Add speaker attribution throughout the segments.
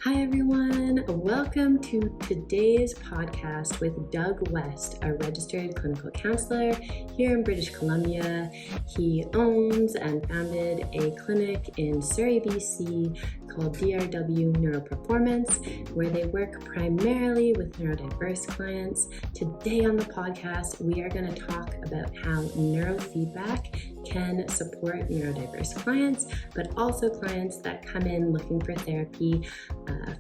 Speaker 1: Hi everyone, welcome to today's podcast with Doug West, a registered clinical counselor here in British Columbia. He owns and founded a clinic in Surrey, BC called DRW Neuroperformance, where they work primarily with neurodiverse clients. Today on the podcast, we are going to talk about how neurofeedback can support neurodiverse clients, but also clients that come in looking for therapy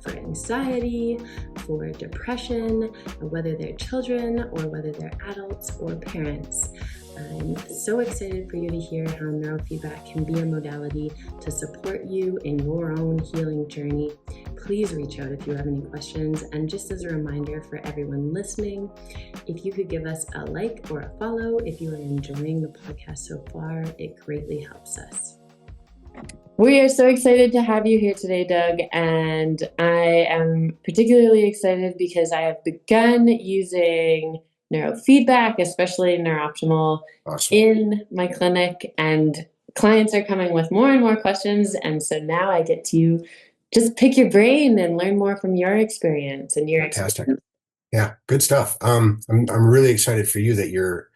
Speaker 1: for anxiety, for depression, whether they're children or whether they're adults or parents. I'm so excited for you to hear how neurofeedback can be a modality to support you in your own healing journey. Please reach out if you have any questions. And just as a reminder for everyone listening, if you could give us a like or a follow if you are enjoying the podcast so far, it greatly helps us. We are so excited to have you here today, Doug, and I am particularly excited because I have begun using neurofeedback, especially Neuroptimal, in my clinic, and clients are coming with more and more questions, and so now I get to just pick your brain and learn more from your experience and your
Speaker 2: Fantastic.
Speaker 1: experience.
Speaker 2: Yeah, good stuff. I'm really excited for you that you're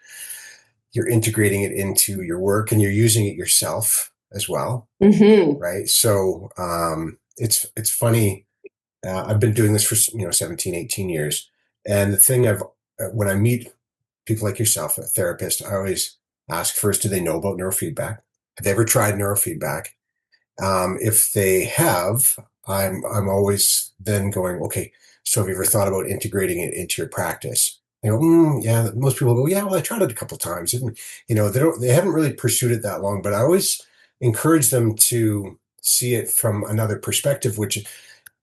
Speaker 2: integrating it into your work and you're using it yourself as well, right? So it's funny. I've been doing this for 17, 18 years, and the thing when I meet people like yourself, a therapist, I always ask first, do they know about neurofeedback? Have they ever tried neurofeedback? If they have, I'm always then going, okay, so have you ever thought about integrating it into your practice? They go, yeah. Most people go, yeah, well, I tried it a couple of times, and they haven't really pursued it that long. But I always encourage them to see it from another perspective, which,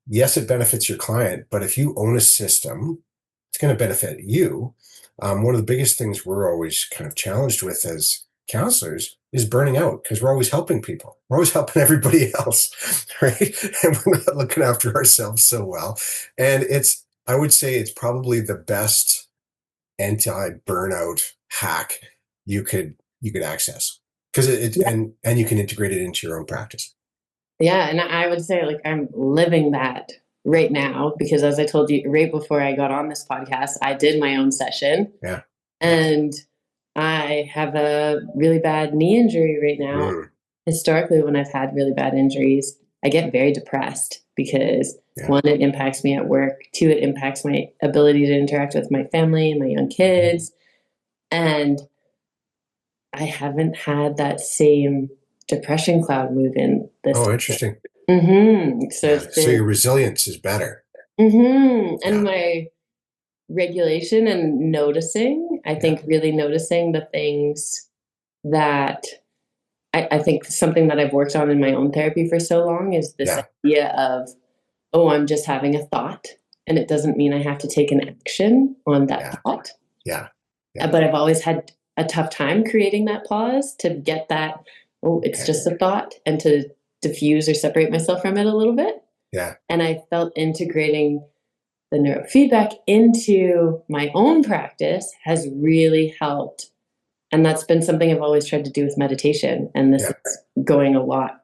Speaker 2: yes, it benefits your client, but if you own a system, it's going to benefit you. One of the biggest things we're always kind of challenged with as counselors is burning out, because we're always helping people. We're always helping everybody else, right? And we're not looking after ourselves so well. And I would say it's probably the best anti-burnout hack you could access, because and you can integrate it into your own practice.
Speaker 1: Yeah, and I would say I'm living that right now, because as I told you right before I got on this podcast, I did my own session.
Speaker 2: Yeah.
Speaker 1: And I have a really bad knee injury right now. Historically, when I've had really bad injuries, I get very depressed because one, it impacts me at work. Two, it impacts my ability to interact with my family and my young kids. And I haven't had that same depression cloud move in this.
Speaker 2: Oh, interesting.
Speaker 1: So
Speaker 2: your resilience is better.
Speaker 1: And my regulation and noticing, I think really noticing the things that I think something that I've worked on in my own therapy for so long is this idea of, oh, I'm just having a thought, and it doesn't mean I have to take an action on that thought. But I've always had a tough time creating that pause to get that, oh, it's just a thought, and to diffuse or separate myself from it a little bit. And I felt integrating the neurofeedback into my own practice has really helped. And that's been something I've always tried to do with meditation. And this is going a lot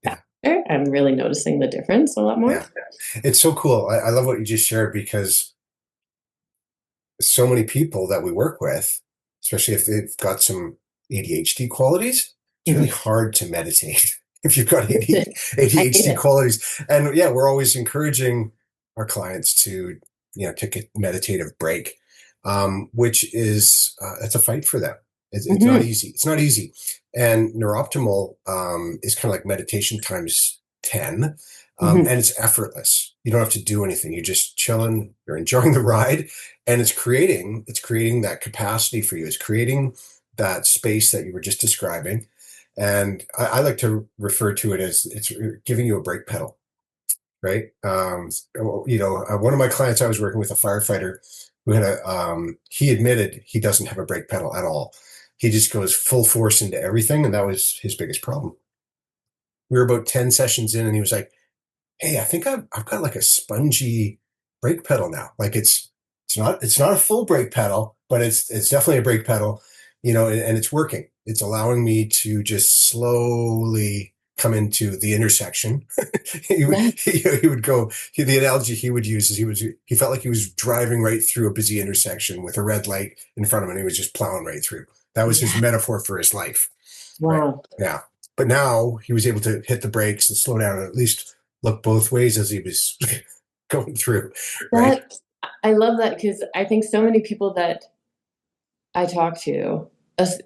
Speaker 1: faster. I'm really noticing the difference a lot more.
Speaker 2: It's so cool. I love what you just shared, because so many people that we work with, especially if they've got some ADHD qualities, it's really hard to meditate if you've got ADHD qualities. And we're always encouraging our clients to take a meditative break, which is it's a fight for them. It's not easy. It's not easy. And Neuroptimal is kind of like meditation times 10, and it's effortless. You don't have to do anything. You're just chilling. You're enjoying the ride, and it's creating that capacity for you. It's creating that space that you were just describing. And I like to refer to it as it's giving you a brake pedal. Right. One of my clients, I was working with, a firefighter who had he admitted he doesn't have a brake pedal at all. He just goes full force into everything. And that was his biggest problem. We were about 10 sessions in, and he was like, hey, I think I've got like a spongy brake pedal now. Like it's not a full brake pedal, but it's definitely a brake pedal, and it's working. It's allowing me to just slowly come into the intersection, he would go, the analogy he would use is he felt like he was driving right through a busy intersection with a red light in front of him, and he was just plowing right through. That was his metaphor for his life.
Speaker 1: Wow.
Speaker 2: Right? Yeah. But now he was able to hit the brakes and slow down and at least look both ways as he was going through. Right.
Speaker 1: I love that, because I think so many people that I talk to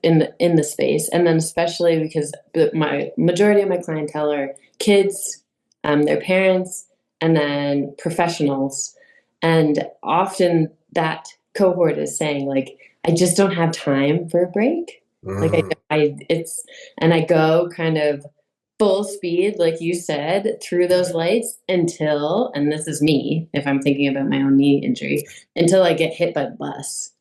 Speaker 1: in the space, and then especially because my majority of my clientele are kids, their parents, and then professionals, and often that cohort is saying, like, I just don't have time for a break. Like I go kind of full speed, like you said, through those lights until, and this is me if I'm thinking about my own knee injury, until I get hit by the bus.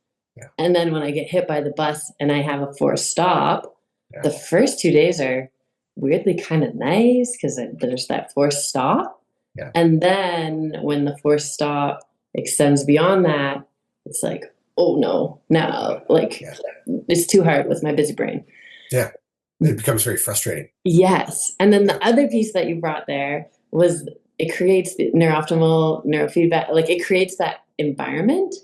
Speaker 1: And then when I get hit by the bus and I have a forced stop, the first 2 days are weirdly kind of nice because there's that forced stop. And then when the forced stop extends beyond that, it's like, oh no, like it's too hard with my busy brain.
Speaker 2: Yeah. It becomes very frustrating.
Speaker 1: Yes. And then the other piece that you brought there was it creates the neurooptimal neurofeedback. Like, it creates that environment.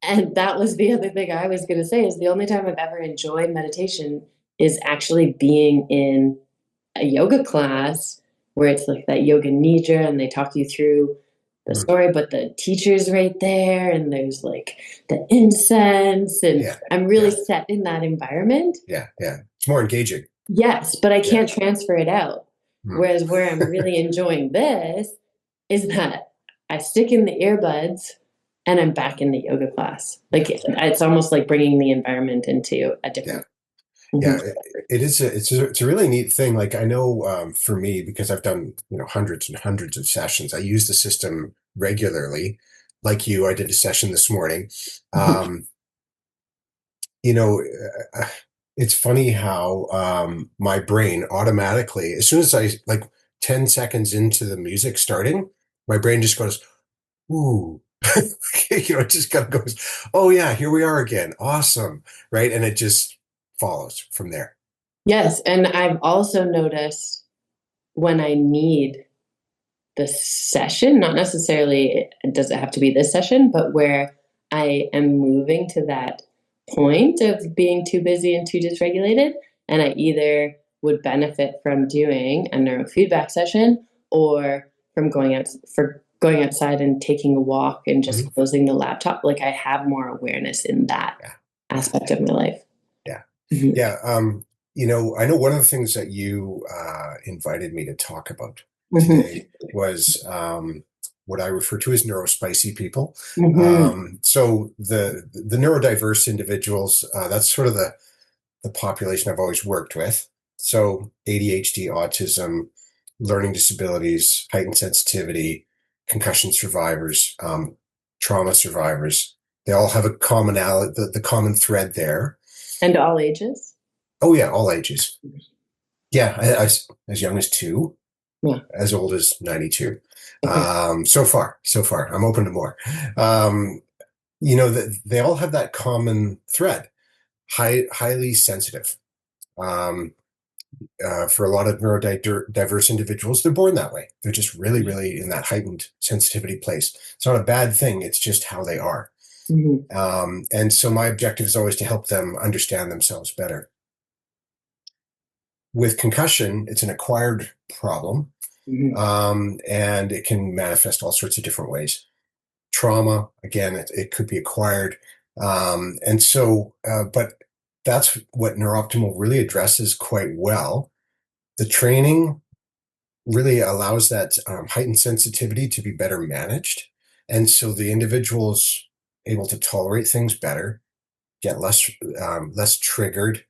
Speaker 1: And that was the other thing I was going to say, is the only time I've ever enjoyed meditation is actually being in a yoga class where it's like that yoga nidra and they talk you through the story, but the teacher's right there and there's like the incense and I'm really set in that environment.
Speaker 2: Yeah. It's more engaging.
Speaker 1: Yes, but I can't transfer it out. Whereas where I'm really enjoying this is that I stick in the earbuds and I'm back in the yoga class. Like, it's almost like bringing the environment into a different.
Speaker 2: It's a really neat thing. Like, I know for me, because I've done hundreds and hundreds of sessions, I use the system regularly. Like you, I did a session this morning. It's funny how my brain automatically, as soon as I 10 seconds into the music starting, my brain just goes, ooh. It just kind of goes, oh yeah, here we are again. Awesome. Right. And it just follows from there.
Speaker 1: Yes. And I've also noticed when I need the session, not necessarily does it have to be this session, but where I am moving to that point of being too busy and too dysregulated, and I either would benefit from doing a neurofeedback session or from going outside and taking a walk and just closing the laptop. Like, I have more awareness in that aspect of my life.
Speaker 2: I know one of the things that you invited me to talk about today was what I refer to as neurospicy people. So the neurodiverse individuals, that's sort of the population I've always worked with. So ADHD, autism, learning disabilities, heightened sensitivity, concussion survivors, trauma survivors. They all have a commonality, the common thread there.
Speaker 1: And all ages?
Speaker 2: Oh yeah, all ages. Yeah, as young as 2, as old as 92. Okay. So far, I'm open to more. They all have that common thread, highly sensitive. For a lot of neurodiverse individuals, they're born that way. They're just really, really in that heightened sensitivity place. It's not a bad thing. It's just how they are. And so my objective is always to help them understand themselves better. With concussion, it's an acquired problem, and it can manifest all sorts of different ways. Trauma, again, it could be acquired. But that's what Neurooptimal really addresses quite well. The training really allows that heightened sensitivity to be better managed. And so the individual's able to tolerate things better, get less triggered,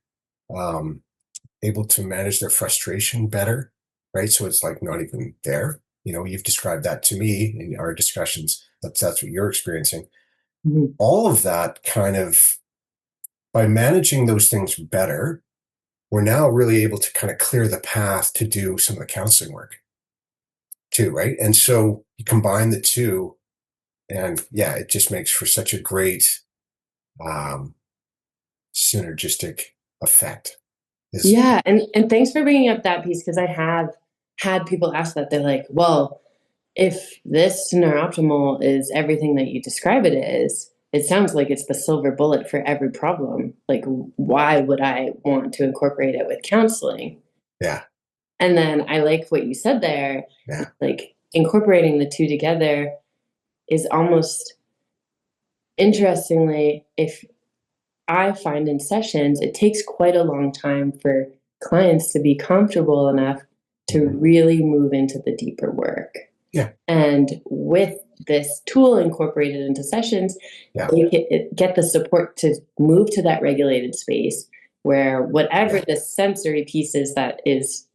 Speaker 2: able to manage their frustration better, right? So it's like not even there. You've described that to me in our discussions. That's what you're experiencing. All of that kind of, by managing those things better, we're now really able to kind of clear the path to do some of the counseling work too, right? And so you combine the two, and it just makes for such a great synergistic effect.
Speaker 1: Yeah, and thanks for bringing up that piece, because I have had people ask that. They're like, well, if this neurooptimal is everything that you describe it is, it sounds like it's the silver bullet for every problem. Like, why would I want to incorporate it with counseling?
Speaker 2: Yeah.
Speaker 1: And then I like what you said there.
Speaker 2: Yeah.
Speaker 1: Like, incorporating the two together is almost, interestingly, if I find in sessions, it takes quite a long time for clients to be comfortable enough to really move into the deeper work.
Speaker 2: Yeah.
Speaker 1: And with this tool incorporated into sessions, they get the support to move to that regulated space where whatever the sensory piece is that is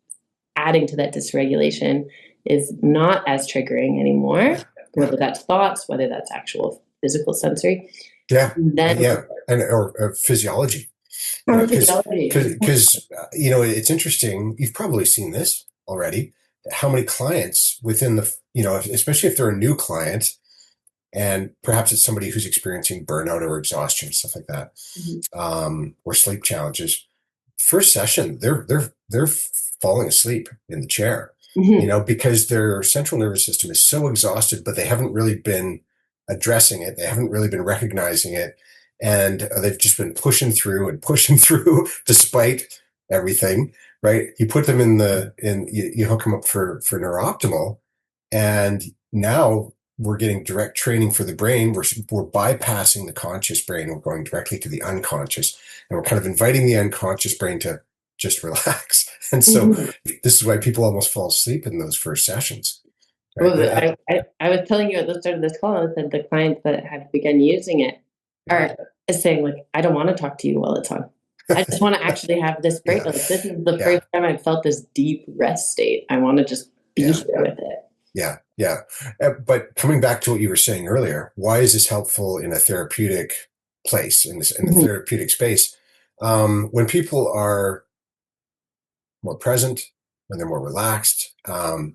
Speaker 1: adding to that dysregulation is not as triggering anymore, whether that's thoughts, whether that's actual physical sensory.
Speaker 2: Or physiology. Because it's interesting. You've probably seen this already. How many clients within the, especially if they're a new client, and perhaps it's somebody who's experiencing burnout or exhaustion, stuff like that, or sleep challenges. First session, they're falling asleep in the chair, because their central nervous system is so exhausted, but they haven't really been addressing it. They haven't really been recognizing it. And they've just been pushing through despite everything, right? You put them you hook them up for Neurooptimal, and now we're getting direct training for the brain. We're bypassing the conscious brain. We're going directly to the unconscious, and we're kind of inviting the unconscious brain to just relax. And so this is why people almost fall asleep in those first sessions. Right?
Speaker 1: Well, I was telling you at the start of this call that the clients that have begun using it are saying, like, I don't want to talk to you while it's on. I just want to actually have this break. Like, this is the first time I've felt this deep rest state. I want to just be here with it.
Speaker 2: Yeah. But coming back to what you were saying earlier, why is this helpful in a therapeutic place, in the therapeutic space? When people are more present, when they're more relaxed, the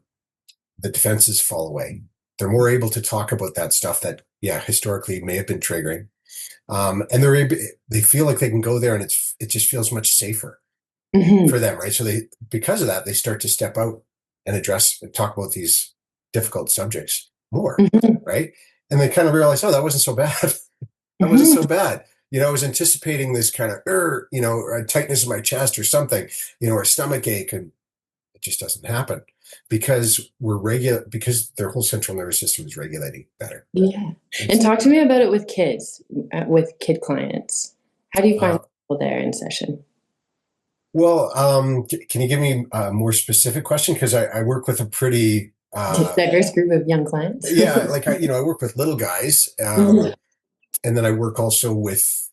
Speaker 2: defenses fall away. They're more able to talk about that stuff that, historically may have been triggering. And they feel like they can go there, and it just feels much safer for them, right? So because of that, they start to step out and talk about these difficult subjects more, right? And they kind of realize, oh, that wasn't so bad. That wasn't so bad. I was anticipating this kind of, a tightness in my chest or something, or a stomach ache, and it just doesn't happen because because their whole central nervous system is regulating better.
Speaker 1: Yeah. And talk to me about it with kids, with kid clients. How do you find people there in session?
Speaker 2: Well, can you give me a more specific question? Because I work with a pretty
Speaker 1: diverse group of young clients.
Speaker 2: Like I work with little guys, and then I work also with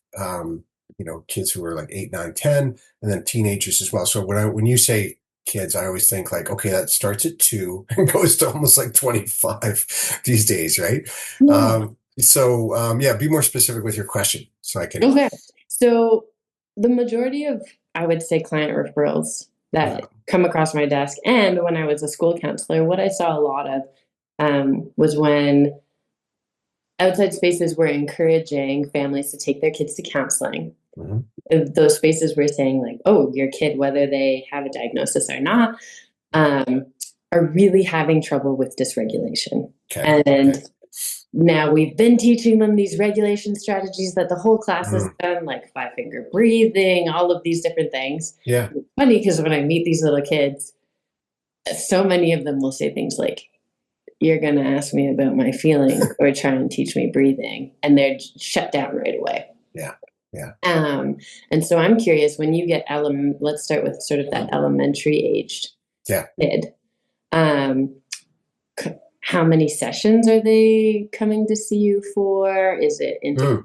Speaker 2: kids who are like 8, 9, 10, and then teenagers as well. So when you say kids, I always think like, okay, that starts at 2 and goes to almost like 25 these days, right? Be more specific with your question so I can.
Speaker 1: Okay. So the majority of, I would say, client referrals that come across my desk, and when I was a school counselor, what I saw a lot of was when outside spaces were encouraging families to take their kids to counseling. Those spaces were saying, like, oh, your kid, whether they have a diagnosis or not, are really having trouble with dysregulation. Now we've been teaching them these regulation strategies that the whole class has done, like 5-finger breathing, all of these different things.
Speaker 2: Yeah.
Speaker 1: It's funny because when I meet these little kids, so many of them will say things like, you're going to ask me about my feelings or try and teach me breathing. And they're shut down right away.
Speaker 2: Yeah.
Speaker 1: And so I'm curious, when you get let's start with sort of that elementary aged kid. How many sessions are they coming to see you for? Is it into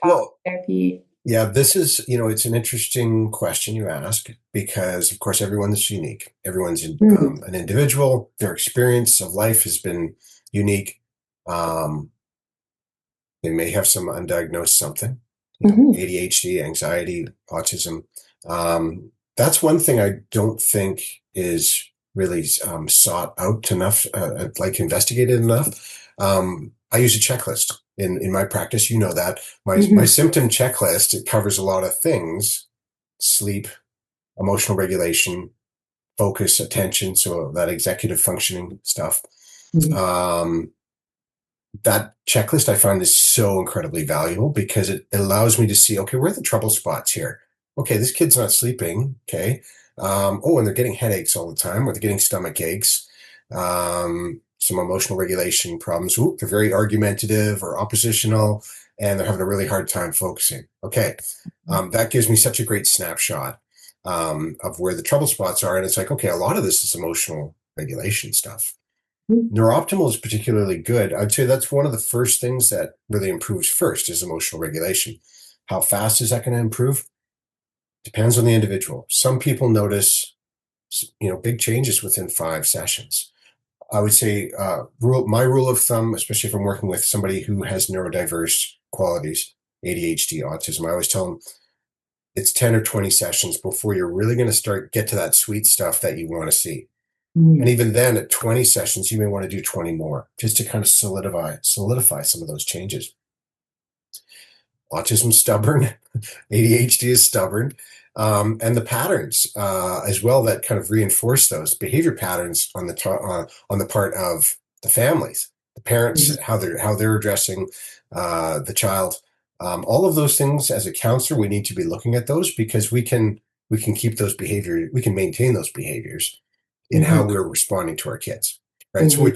Speaker 1: talk therapy?
Speaker 2: Yeah, this is, it's an interesting question you ask because, of course, everyone is unique. Everyone's an individual. Their experience of life has been unique. They may have some undiagnosed something, ADHD, anxiety, autism. That's one thing I don't think is really sought out enough, like investigated enough. I use a checklist in my practice. You know that my symptom checklist, it covers a lot of things: sleep, emotional regulation, focus, attention, so that executive functioning stuff. That checklist I find is so incredibly valuable because it allows me to see, okay, where are the trouble spots here? Okay, this kid's not sleeping. Okay. And they're getting headaches all the time, or they're getting stomach aches. Some emotional regulation problems. Ooh, they're very argumentative or oppositional, and they're having a really hard time focusing. Okay. That gives me such a great snapshot of where the trouble spots are. And it's like, okay, a lot of this is emotional regulation stuff. Neurooptimal is particularly good. I'd say that's one of the first things that really improves first is emotional regulation. How fast is that going to improve? Depends on the individual. Some people notice, big changes within 5 sessions. I would say my rule of thumb, especially if I'm working with somebody who has neurodiverse qualities, ADHD, autism, I always tell them it's 10 or 20 sessions before you're really going to get to that sweet stuff that you want to see. And even then, at 20 sessions, you may want to do 20 more just to kind of solidify some of those changes. Autism's stubborn, ADHD is stubborn, and the patterns as well that kind of reinforce those behavior patterns on the part of the families, the parents, how they're addressing the child. All of those things, as a counselor, we need to be looking at those because we can keep those behaviors, we can maintain those behaviors in how we're responding to our kids, right? So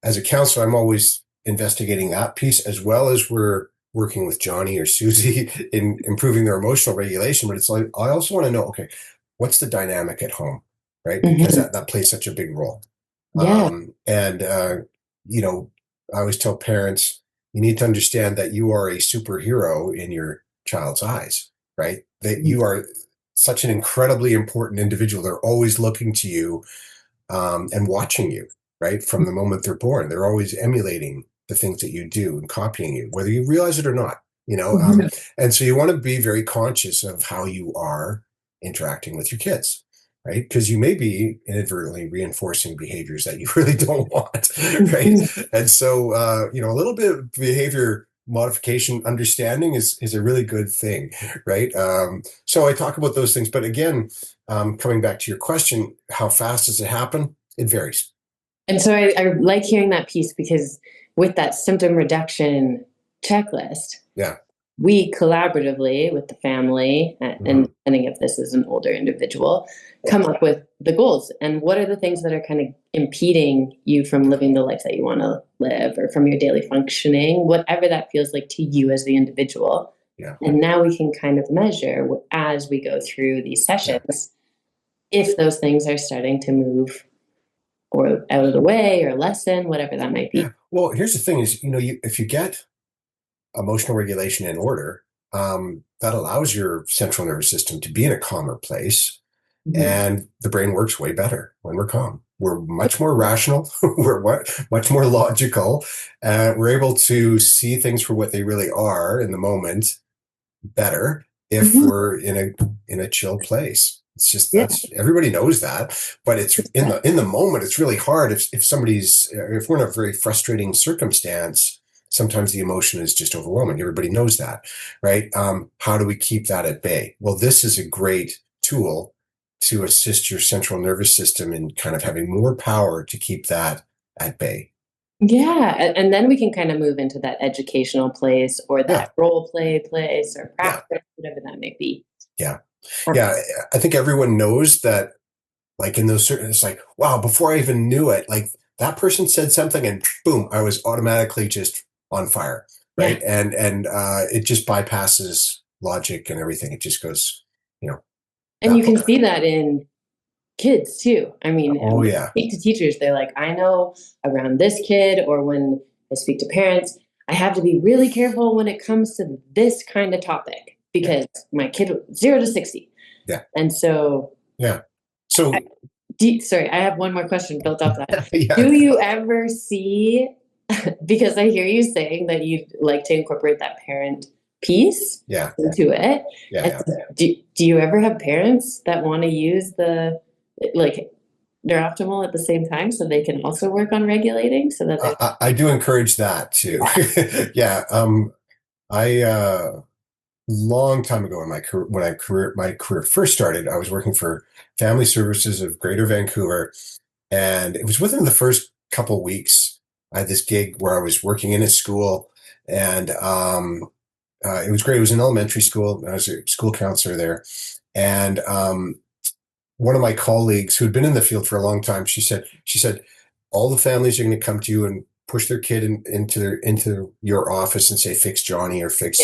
Speaker 2: as a counselor, I'm always investigating that piece as well as we're working with Johnny or Susie in improving their emotional regulation. But it's like, I also want to know, okay, what's the dynamic at home, right? Because that plays such a big role.
Speaker 1: Yeah.
Speaker 2: I always tell parents, you need to understand that you are a superhero in your child's eyes, right? That you are such an incredibly important individual. They're always looking to you and watching you, right? From the moment they're born, they're always emulating the things that you do and copying you, whether you realize it or not, and so you want to be very conscious of how you are interacting with your kids, right? Because you may be inadvertently reinforcing behaviors that you really don't want, right? And so, a little bit of behavior modification understanding is a really good thing, right? So I talk about those things, but again, coming back to your question, how fast does it happen? It varies.
Speaker 1: And so I like hearing that piece because with that symptom reduction checklist, we collaboratively with the family, and depending if this is an older individual, come up with the goals. And what are the things that are kind of impeding you from living the life that you want to live or from your daily functioning, whatever that feels like to you as the individual.
Speaker 2: Yeah.
Speaker 1: And now we can kind of measure as we go through these sessions if those things are starting to move or out of the way or lessen, whatever that might be.
Speaker 2: Yeah. Well, here's the thing is, if you get emotional regulation in order, that allows your central nervous system to be in a calmer place, and the brain works way better when we're calm. We're much more rational. We're much more logical. We're able to see things for what they really are in the moment better if we're in a chill place. It's just everybody knows that, but it's in the moment. It's really hard if we're in a very frustrating circumstance. Sometimes the emotion is just overwhelming. Everybody knows that, right? How do we keep that at bay? Well, this is a great tool to assist your central nervous system in kind of having more power to keep that at bay.
Speaker 1: Yeah, and then we can kind of move into that educational place or that role play place or practice, whatever that may be.
Speaker 2: Yeah. Yeah, I think everyone knows that, like in those certain, it's like, wow, before I even knew it, like that person said something and boom, I was automatically just on fire, right? Yeah. And it just bypasses logic and everything. It just goes,
Speaker 1: And you can see that in kids too. I mean, when I speak to teachers, they're like, I know around this kid, or when I speak to parents, I have to be really careful when it comes to this kind of topic. Because my kid 0 to 60.
Speaker 2: Yeah.
Speaker 1: And so.
Speaker 2: Yeah. So.
Speaker 1: Sorry, I have one more question built off that. Do you ever see, because I hear you saying that you'd like to incorporate that parent piece into it.
Speaker 2: Yeah.
Speaker 1: Do you ever have parents that want to use the, Neuroptimal at the same time so they can also work on regulating so that
Speaker 2: I do encourage that too. Yeah. long time ago in my career, my career first started, I was working for Family Services of Greater Vancouver, and it was within the first couple weeks. I had this gig where I was working in a school, and it was great. It was an elementary school. I was a school counselor there, and one of my colleagues who had been in the field for a long time, she said, all the families are going to come to you and push their kid into your office and say, fix Johnny, or fix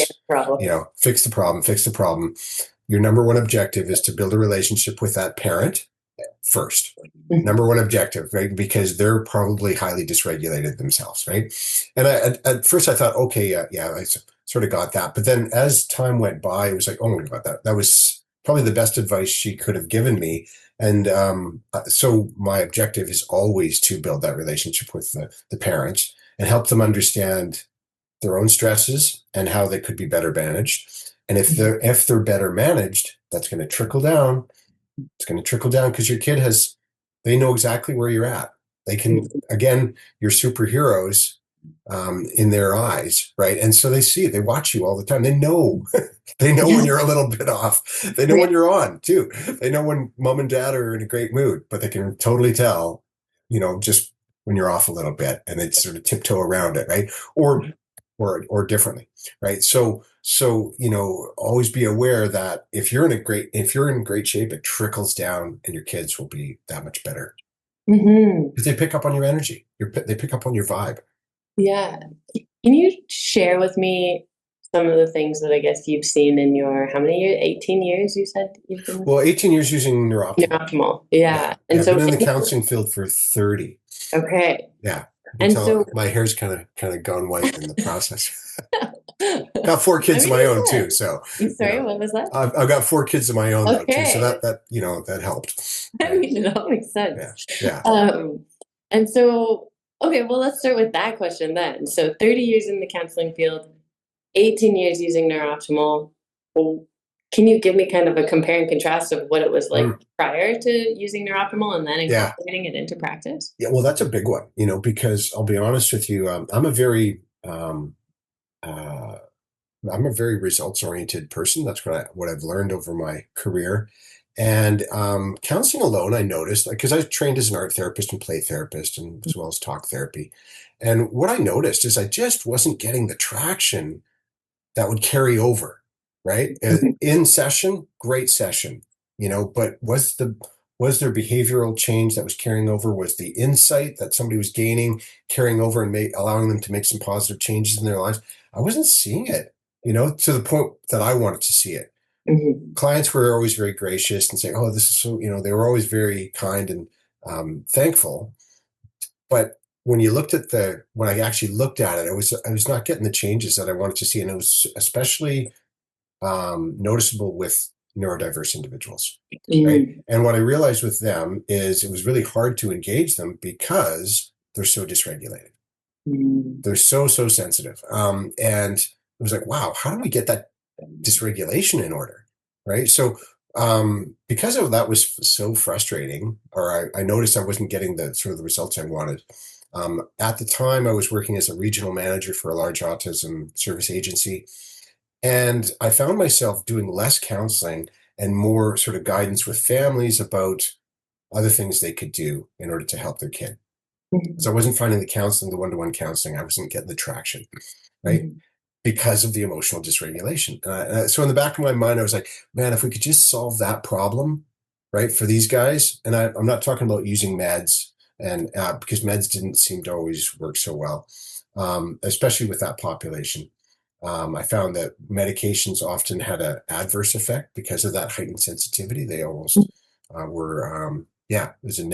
Speaker 2: fix the problem. Your number one objective is to build a relationship with that parent first. Number one objective, right? Because they're probably highly dysregulated themselves, right? And at first I thought, okay, yeah, I sort of got that. But then as time went by, it was like, oh my God, that was probably the best advice she could have given me. And so my objective is always to build that relationship with the parents and help them understand their own stresses and how they could be better managed. And if they're better managed, that's going to trickle down. It's going to trickle down because your kid they know exactly where you're at. They can, again, you're superheroes in their eyes, right? And so they watch you all the time. They know, when you're a little bit off. They know when you're on too. They know when mom and dad are in a great mood, but they can totally tell, just when you're off a little bit, and they sort of tiptoe around it, right? Or differently, right? So always be aware that if you're in great shape, it trickles down, and your kids will be that much better because they pick up on your energy. They pick up on your vibe.
Speaker 1: Yeah. Can you share with me some of the things that I guess you've seen in your, how many years? 18 years you said you've been?
Speaker 2: Well, 18 years using Neurofeedback.
Speaker 1: Neurofeedback, yeah.
Speaker 2: And I've been in the counseling field for 30.
Speaker 1: Okay.
Speaker 2: Yeah.
Speaker 1: And so
Speaker 2: my hair's kind of gone white in the process. Got 4 kids of my own too. So
Speaker 1: sorry, what was that?
Speaker 2: I've got 4 kids of my own though too. So that helped.
Speaker 1: I mean, it all makes sense.
Speaker 2: Yeah.
Speaker 1: And so, okay, well, let's start with that question then. So 30 years in the counseling field, 18 years using Neurooptimal. Well, can you give me kind of a compare and contrast of what it was like prior to using Neurooptimal and then incorporating it into practice?
Speaker 2: Yeah, well, that's a big one, because I'll be honest with you, I'm a very results-oriented person. That's what I've learned over my career. And counseling alone, I noticed, because I trained as an art therapist and play therapist, and as well as talk therapy. And what I noticed is I just wasn't getting the traction that would carry over, right? In session, great session, but was there behavioral change that was carrying over? Was the insight that somebody was gaining carrying over and allowing them to make some positive changes in their lives? I wasn't seeing it, to the point that I wanted to see it. Clients were always very gracious and say, oh, this is so, they were always very kind and thankful. But when I actually looked at it, I was not getting the changes that I wanted to see. And it was especially noticeable with neurodiverse individuals. Right? And what I realized with them is it was really hard to engage them because they're so dysregulated. They're so sensitive. And it was like, wow, how do we get that dysregulation in order? Right. So because of that was so frustrating, or I noticed I wasn't getting the sort of the results I wanted. At the time, I was working as a regional manager for a large autism service agency. And I found myself doing less counseling and more sort of guidance with families about other things they could do in order to help their kid. So I wasn't finding the one-to-one counseling. I wasn't getting the traction, right? Because of the emotional dysregulation. So in the back of my mind, I was like, man, if we could just solve that problem, right, for these guys. And I'm not talking about using meds, and because meds didn't seem to always work so well, especially with that population. I found that medications often had an adverse effect because of that heightened sensitivity. They almost were, there's a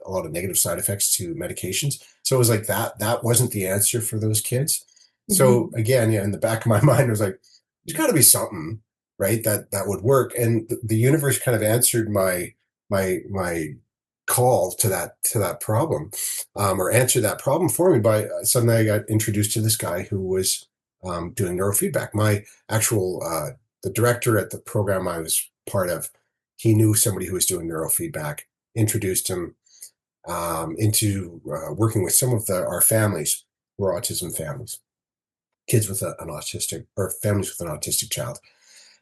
Speaker 2: lot of negative side effects to medications. So it was like that wasn't the answer for those kids. So again, in the back of my mind, I was like, there's got to be something, right, that would work. And the universe kind of answered my call to that problem, or answered that problem for me by suddenly I got introduced to this guy who was doing neurofeedback. My actual the director at the program I was part of, he knew somebody who was doing neurofeedback, introduced him into working with some of our families who are autism families. Kids with an autistic, or families with an autistic child.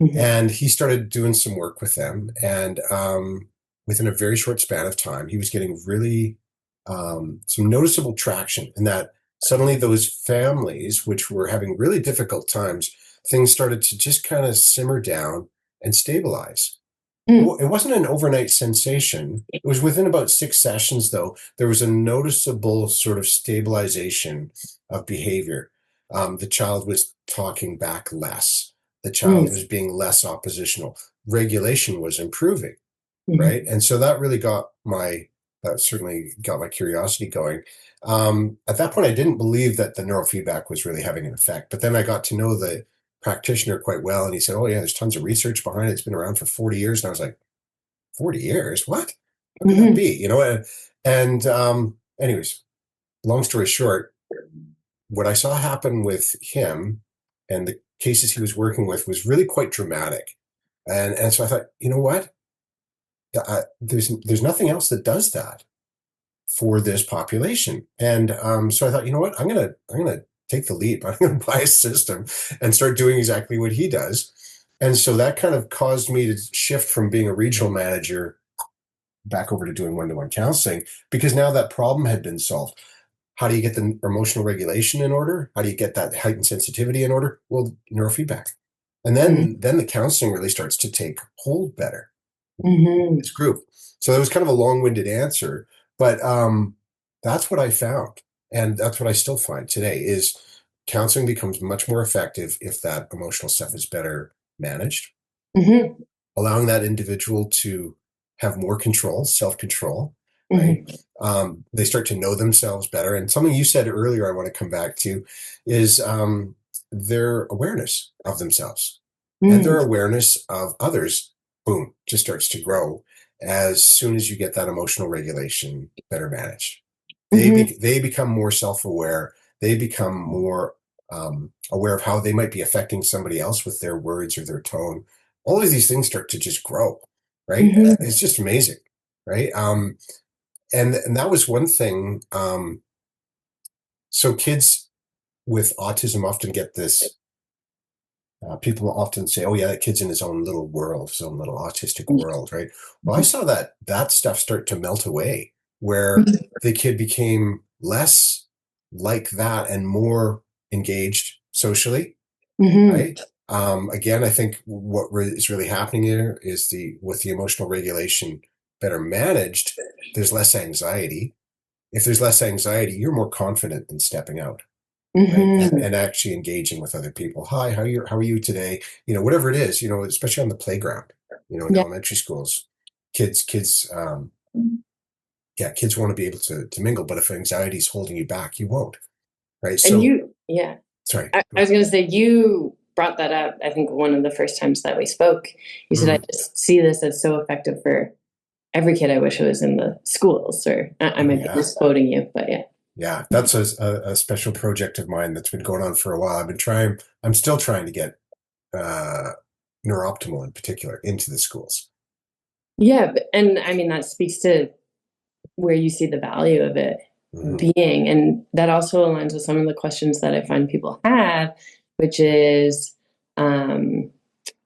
Speaker 2: And he started doing some work with them. And within a very short span of time, he was getting really some noticeable traction in that suddenly those families, which were having really difficult times, things started to just kind of simmer down and stabilize. It wasn't an overnight sensation. It was within about 6 sessions, though, there was a noticeable sort of stabilization of behavior. The child was talking back less. The child was being less oppositional. Regulation was improving, right? And so that really certainly got my curiosity going. At that point, I didn't believe that the neurofeedback was really having an effect, but then I got to know the practitioner quite well, and he said, "Oh yeah, there's tons of research behind it. It's been around for 40 years." And I was like, 40 years? What? How could that be? Anyways, long story short, what I saw happen with him and the cases he was working with was really quite dramatic. And so I thought, you know what? There's nothing else that does that for this population. And so I thought, you know what? I'm gonna take the leap. I'm gonna buy a system and start doing exactly what he does. And so that kind of caused me to shift from being a regional manager back over to doing one-to-one counseling, because now that problem had been solved. How do you get the emotional regulation in order? How do you get that heightened sensitivity in order? Well, neurofeedback. And then the counseling really starts to take hold better. This group. So it was kind of a long-winded answer, but that's what I found. And that's what I still find today is counseling becomes much more effective if that emotional stuff is better managed, allowing that individual to have more control, self-control, right? They start to know themselves better. And something you said earlier I want to come back to is their awareness of themselves and their awareness of others, boom, just starts to grow as soon as you get that emotional regulation better managed. They become more self-aware. They become more aware of how they might be affecting somebody else with their words or their tone. All of these things start to just grow, right? It's just amazing, right? And that was one thing. So kids with autism often get this. People often say, "Oh yeah, that kid's in his own little world, his own little autistic world," right? Well, I saw that stuff start to melt away, where the kid became less like that and more engaged socially, right? Again, I think what is really happening here is with the emotional regulation better managed, there's less anxiety. If there's less anxiety, you're more confident in stepping out. Right? And actually engaging with other people. Hi, how are you today? Whatever it is, especially on the playground, in elementary schools, kids want to be able to mingle, but if anxiety is holding you back, you won't. Right. So sorry.
Speaker 1: I was going to say, you brought that up, I think one of the first times that we spoke. You said, I just see this as so effective for every kid. I wish it was in the schools, or I might be misquoting you, but yeah.
Speaker 2: Yeah, that's a special project of mine that's been going on for a while. I'm still trying to get Neurooptimal in particular into the schools.
Speaker 1: Yeah, and I mean, that speaks to where you see the value of it being. And that also aligns with some of the questions that I find people have, which is, one,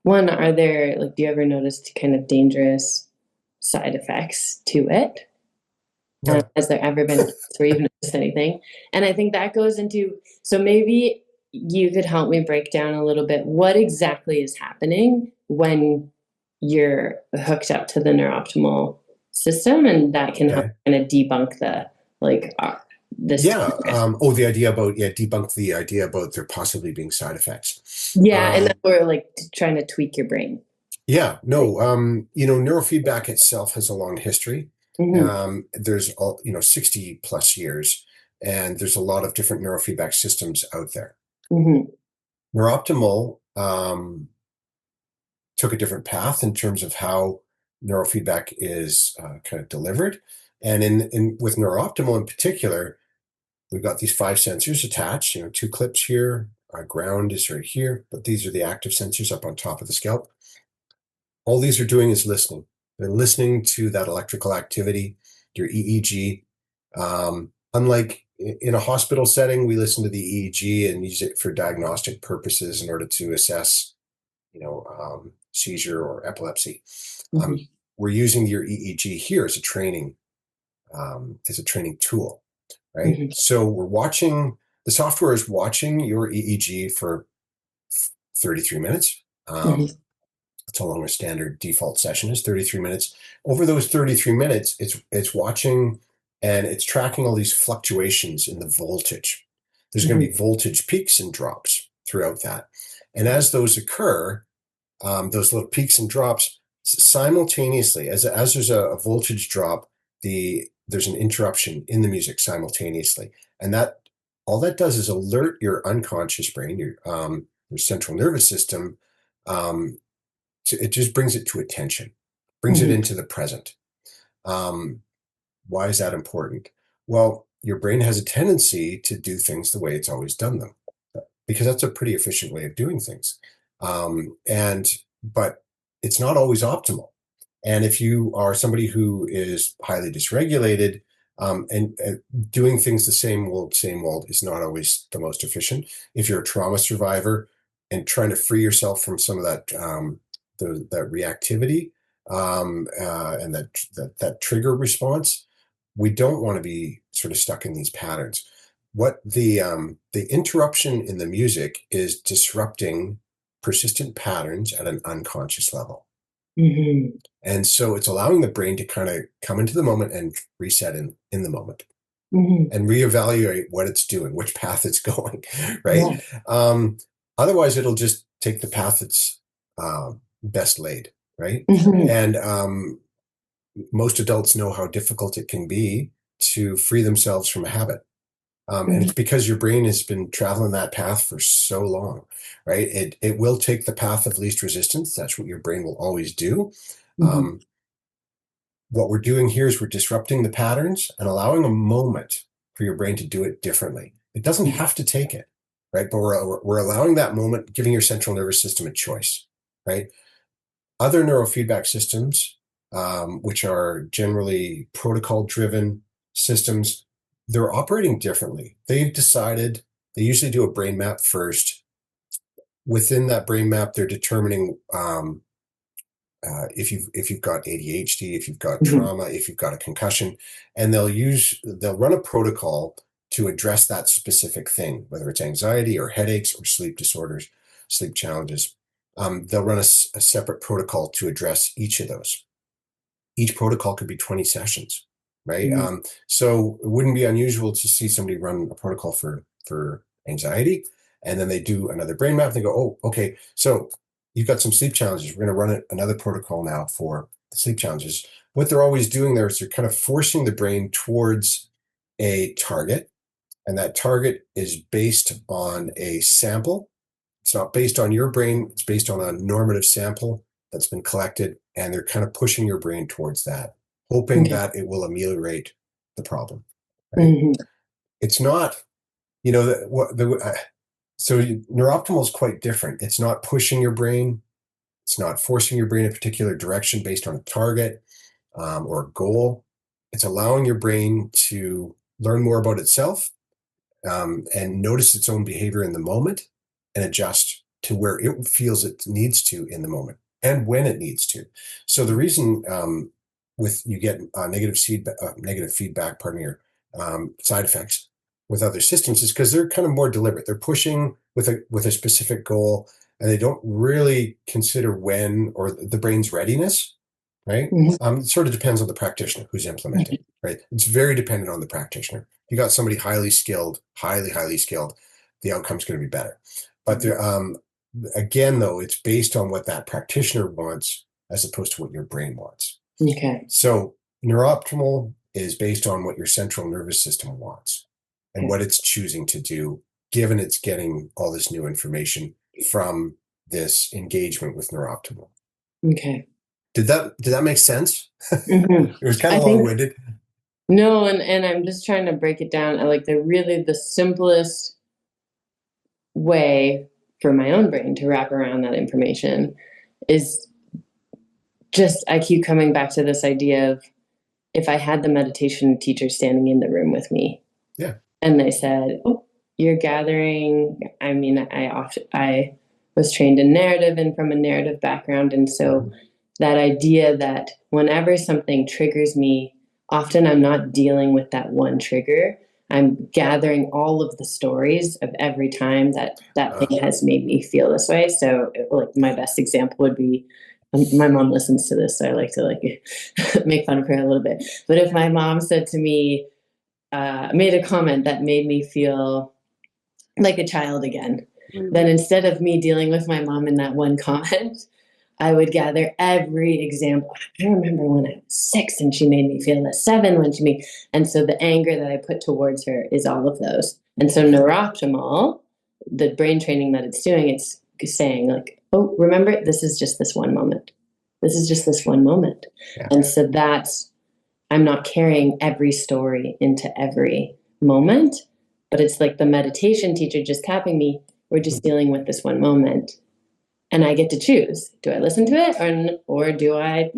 Speaker 1: are there, do you ever notice kind of dangerous side effects to it? Has there ever been, or even anything? And I think that goes into, so maybe you could help me break down a little bit what exactly is happening when you're hooked up to the Neurooptimal system, and that can help kind of debunk this.
Speaker 2: The idea about debunk the idea about there possibly being side effects.
Speaker 1: And then we're trying to tweak your brain.
Speaker 2: Neurofeedback itself has a long history. There's 60 plus years, and there's a lot of different neurofeedback systems out there. Neurooptimal took a different path in terms of how neurofeedback is kind of delivered. And with Neurooptimal in particular, we've got these 5 sensors attached, 2 clips here, our ground is right here, but these are the active sensors up on top of the scalp. All these are doing is listening. They're listening to that electrical activity, your EEG. Unlike in a hospital setting, we listen to the EEG and use it for diagnostic purposes in order to assess, seizure or epilepsy.
Speaker 1: Mm-hmm.
Speaker 2: We're using your EEG here as a training tool, right?
Speaker 1: Mm-hmm.
Speaker 2: So the software is watching your EEG for 33 minutes.
Speaker 1: Mm-hmm.
Speaker 2: That's how long a standard default session is, 33 minutes. Over those 33 minutes, it's watching and it's tracking all these fluctuations in the voltage. There's going to be voltage peaks and drops throughout that. And as those occur, those little peaks and drops simultaneously, as there's a voltage drop, there's an interruption in the music simultaneously. And all that does is alert your unconscious brain, your central nervous system. It just brings it to attention, brings it into the present. Why is that important? Well, your brain has a tendency to do things the way it's always done them, because that's a pretty efficient way of doing things. But it's not always optimal. And if you are somebody who is highly dysregulated, and doing things the same old is not always the most efficient. If you're a trauma survivor and trying to free yourself from some of that that reactivity and that trigger response, we don't want to be sort of stuck in these patterns. What the interruption in the music is disrupting persistent patterns at an unconscious level.
Speaker 1: Mm-hmm.
Speaker 2: And so it's allowing the brain to kind of come into the moment and reset in the moment
Speaker 1: Mm-hmm.
Speaker 2: and reevaluate what it's doing, which path it's going, right? Yeah. Otherwise, it'll just take the path that's best laid, right?
Speaker 1: Mm-hmm.
Speaker 2: And most adults know how difficult it can be to free themselves from a habit. And it's because your brain has been traveling that path for so long, right? It will take the path of least resistance. That's what your brain will always do. What we're doing here is we're disrupting the patterns and allowing a moment for your brain to do it differently. It doesn't have to take it, right? But we're allowing that moment, giving your central nervous system a choice, right? Other neurofeedback systems, which are generally protocol-driven systems, they're operating differently. They've decided, they usually do a brain map first. Within that brain map, they're determining if you've got ADHD, if you've got trauma, if you've got a concussion, and they'll run a protocol to address that specific thing, whether it's anxiety or headaches or sleep disorders, sleep challenges. They'll run a separate protocol to address each of those. Each protocol could be 20 sessions, right? So it wouldn't be unusual to see somebody run a protocol for anxiety, and then they do another brain map. They go, oh, okay, so you've got some sleep challenges. We're going to run another protocol now for the sleep challenges. What they're always doing there is they're kind of forcing the brain towards a target, and that target is based on a sample. It's not based on your brain. It's based on a normative sample that's been collected, and they're kind of pushing your brain towards that, hoping that it will ameliorate the problem. Right? It's not, so neurooptimal is quite different. It's not pushing your brain. It's not forcing your brain in a particular direction based on a target or a goal. It's allowing your brain to learn more about itself and notice its own behavior in the moment and adjust to where it feels it needs to in the moment and when it needs to. So the reason you get negative feedback, or side effects with other systems is because they're kind of more deliberate. They're pushing with a specific goal, and they don't really consider when or the brain's readiness, right? It sort of depends on the practitioner who's implementing, right? It's very dependent on the practitioner. If you got somebody highly skilled, highly skilled, the outcome's going to be better. But again, though, it's based on what that practitioner wants as opposed to what your brain wants.
Speaker 1: Okay.
Speaker 2: So neurooptimal is based on what your central nervous system wants and what it's choosing to do, given it's getting all this new information from this engagement with neurooptimal.
Speaker 1: Okay.
Speaker 2: Did that make sense? It was kind of long-winded.
Speaker 1: No, and I'm just trying to break it down. I like the simplest way for my own brain to wrap around that information is just, I keep coming back to this idea of if I had the meditation teacher standing in the room with me.
Speaker 2: Yeah.
Speaker 1: And they said, oh, you're gathering. I mean, I was trained in narrative and from a narrative background. And so that idea that whenever something triggers me, often I'm not dealing with that one trigger. I'm gathering all of the stories of every time that thing has made me feel this way. So like my best example would be, my mom listens to this, so I like to make fun of her a little bit. But if my mom said to me, made a comment that made me feel like a child again, then instead of me dealing with my mom in that one comment, I would gather every example. I remember when I was 6 and she made me feel this, 7 when she made, and so the anger that I put towards her is all of those. And so Neurooptimal, the brain training that it's doing, it's saying like, oh, remember, this is just this one moment. This is just this one moment.
Speaker 2: Yeah.
Speaker 1: And so that's, I'm not carrying every story into every moment, but it's like the meditation teacher just tapping me. We're just dealing with this one moment. And I get to choose. Do I listen to it or do I,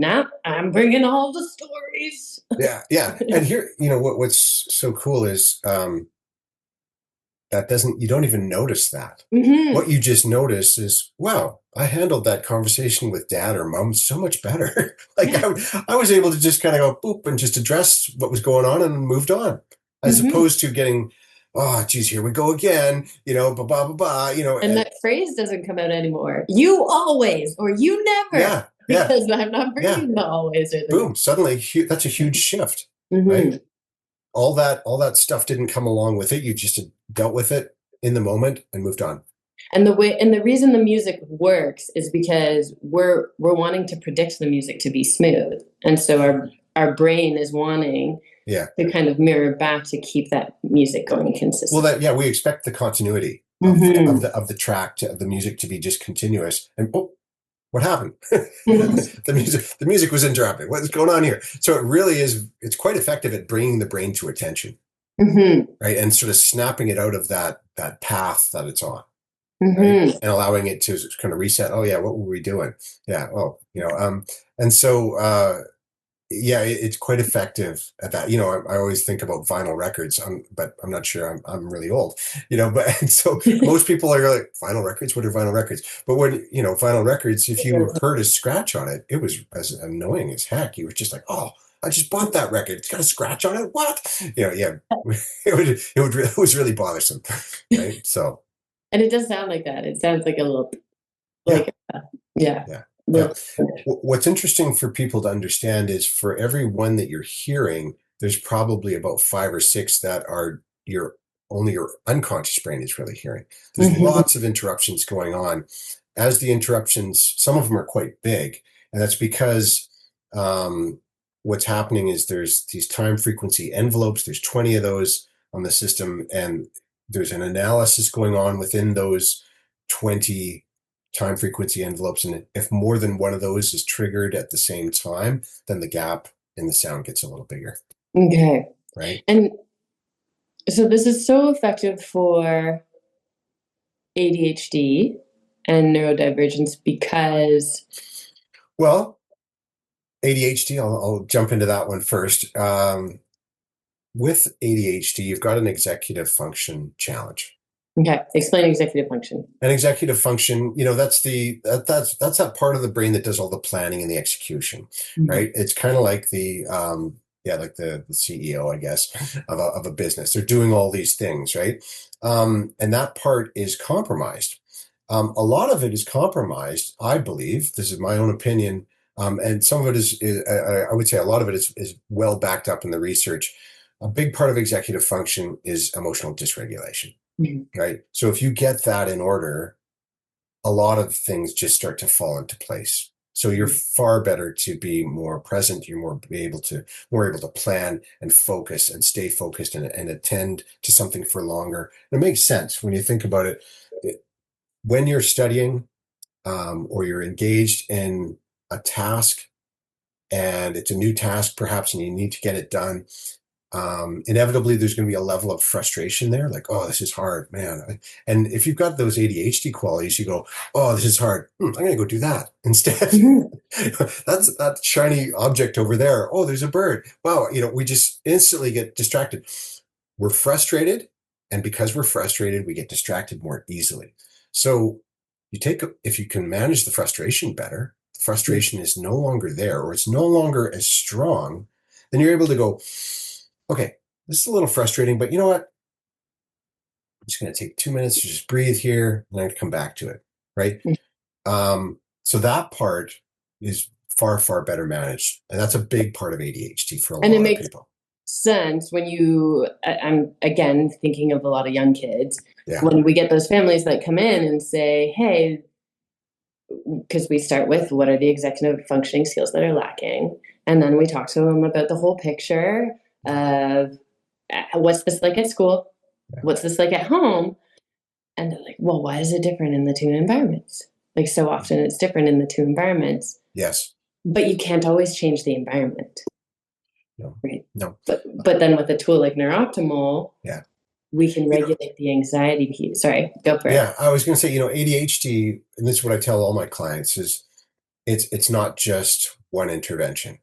Speaker 1: I'm bringing all the stories.
Speaker 2: Yeah. Yeah. And here, what's so cool is you don't even notice that.
Speaker 1: Mm-hmm.
Speaker 2: What you just notice is, wow, I handled that conversation with dad or mom so much better. Like I was able to just kind of go boop and just address what was going on and moved on, as opposed to getting, oh, geez, here we go again, blah, blah, blah, blah,
Speaker 1: And that phrase doesn't come out anymore. You always, or you never.
Speaker 2: Yeah.
Speaker 1: Because I'm not bringing the always or the
Speaker 2: boom. Suddenly, that's a huge shift, right? All that stuff didn't come along with it. You just dealt with it in the moment and moved on.
Speaker 1: And the reason the music works is because we're wanting to predict the music to be smooth. And so our brain is wanting to kind of mirror back to keep that music going consistent.
Speaker 2: Well, we expect the continuity of the track, of the music to be just continuous. And what happened? The music was interrupted. What's going on here? So it really is, it's quite effective at bringing the brain to attention, right? And sort of snapping it out of that path that it's on. Right? And allowing it to kind of reset. Oh yeah, what were we doing? Yeah. Oh, and so it's quite effective at that. I always think about vinyl records, but I'm not sure I'm really old, but and so most people are like, vinyl records, what are vinyl records? But when, vinyl records, if you heard a scratch on it, it was as annoying as heck. You were just like, oh, I just bought that record. It's got a scratch on it. What? It was really bothersome. Right. So.
Speaker 1: And it does sound like that. It sounds like a little,
Speaker 2: What's interesting for people to understand is for every one that you're hearing, there's probably about 5 or 6 that are only your unconscious brain is really hearing. There's lots of interruptions going on. As the interruptions, some of them are quite big, and that's because what's happening is there's these time frequency envelopes. There's 20 of those on the system, and there's an analysis going on within those 20 time frequency envelopes. And if more than one of those is triggered at the same time, then the gap in the sound gets a little bigger.
Speaker 1: Okay.
Speaker 2: Right.
Speaker 1: And so this is so effective for ADHD and neurodivergence because...
Speaker 2: Well, ADHD, I'll jump into that one first. With ADHD, you've got an executive function challenge.
Speaker 1: Okay, explain executive function.
Speaker 2: An executive function, that's that part of the brain that does all the planning and the execution, right? It's kind of like the CEO, I guess, of a business. They're doing all these things, right? And that part is compromised. A lot of it is compromised, I believe. This is my own opinion, and some of it is I would say a lot of it is well backed up in the research. A big part of executive function is emotional dysregulation, right? So if you get that in order, a lot of things just start to fall into place. So you're far better to be more present. You're more able to plan and focus and stay focused and attend to something for longer. And it makes sense when you think about it. When you're studying or you're engaged in a task and it's a new task perhaps and you need to get it done, inevitably there's going to be a level of frustration there, like, oh, this is hard, man. And if you've got those ADHD qualities, you go, oh, this is hard. I'm going to go do that instead. That's that shiny object over there. Oh, there's a bird. Wow. We just instantly get distracted. We're frustrated. And because we're frustrated, we get distracted more easily. So if you can manage the frustration better, the frustration is no longer there, or it's no longer as strong, then you're able to go, okay, this is a little frustrating, but you know what? I'm just going to take 2 minutes to just breathe here, and then come back to it, right? So that part is far, far better managed. And that's a big part of ADHD for a lot of people.
Speaker 1: Sense when I'm again thinking of a lot of young kids,
Speaker 2: Yeah.
Speaker 1: when we get those families that come in and say, hey, because we start with what are the executive functioning skills that are lacking, and then we talk to them about the whole picture of what's this like at school, what's this like at home, and they're like, well, why is it different in the two environments? Like, so often it's different in the two environments.
Speaker 2: Yes.
Speaker 1: But you can't always change the environment.
Speaker 2: No.
Speaker 1: Right.
Speaker 2: No.
Speaker 1: But then with a tool like Neuroptimal,
Speaker 2: yeah,
Speaker 1: we can regulate the anxiety piece. Sorry, go for it.
Speaker 2: Yeah, I was going to say, ADHD, and this is what I tell all my clients, is it's not just one intervention.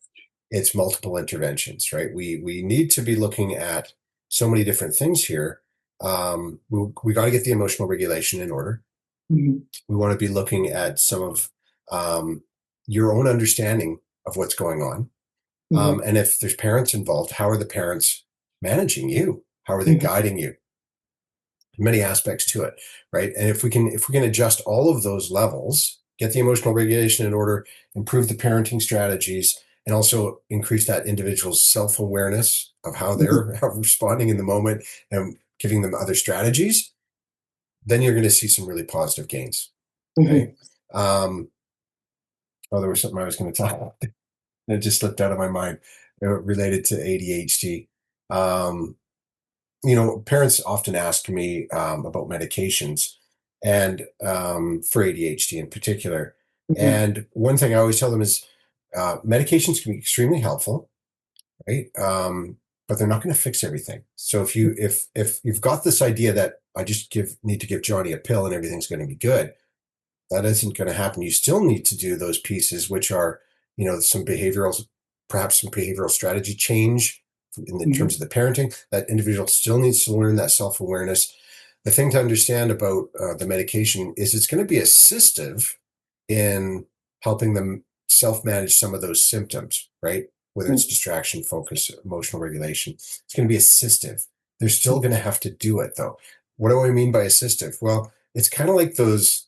Speaker 2: It's multiple interventions, right? We need to be looking at so many different things here. We got to get the emotional regulation in order. Mm-hmm. We want to be looking at some of your own understanding of what's going on. Mm-hmm. And if there's parents involved, how are the parents managing you? How are they mm-hmm. guiding you? Many aspects to it, right? And if we can adjust all of those levels, get the emotional regulation in order, improve the parenting strategies, and also increase that individual's self-awareness of how they're responding in the moment and giving them other strategies, then you're going to see some really positive gains. Okay. Mm-hmm. There was something I was going to talk about. It just slipped out of my mind related to ADHD. Parents often ask me about medications, and for ADHD in particular. Mm-hmm. And one thing I always tell them is medications can be extremely helpful, right? But they're not going to fix everything. So if you've got this idea that I just need to give Johnny a pill and everything's going to be good, that isn't going to happen. You still need to do those pieces, which are, perhaps some behavioral strategy change in the mm-hmm. terms of the parenting. That individual still needs to learn that self-awareness. The thing to understand about the medication is it's going to be assistive in helping them self-manage some of those symptoms, right? Whether it's distraction, focus, emotional regulation, it's going to be assistive. They're still going to have to do it, though. What do I mean by assistive? Well, it's kind of like those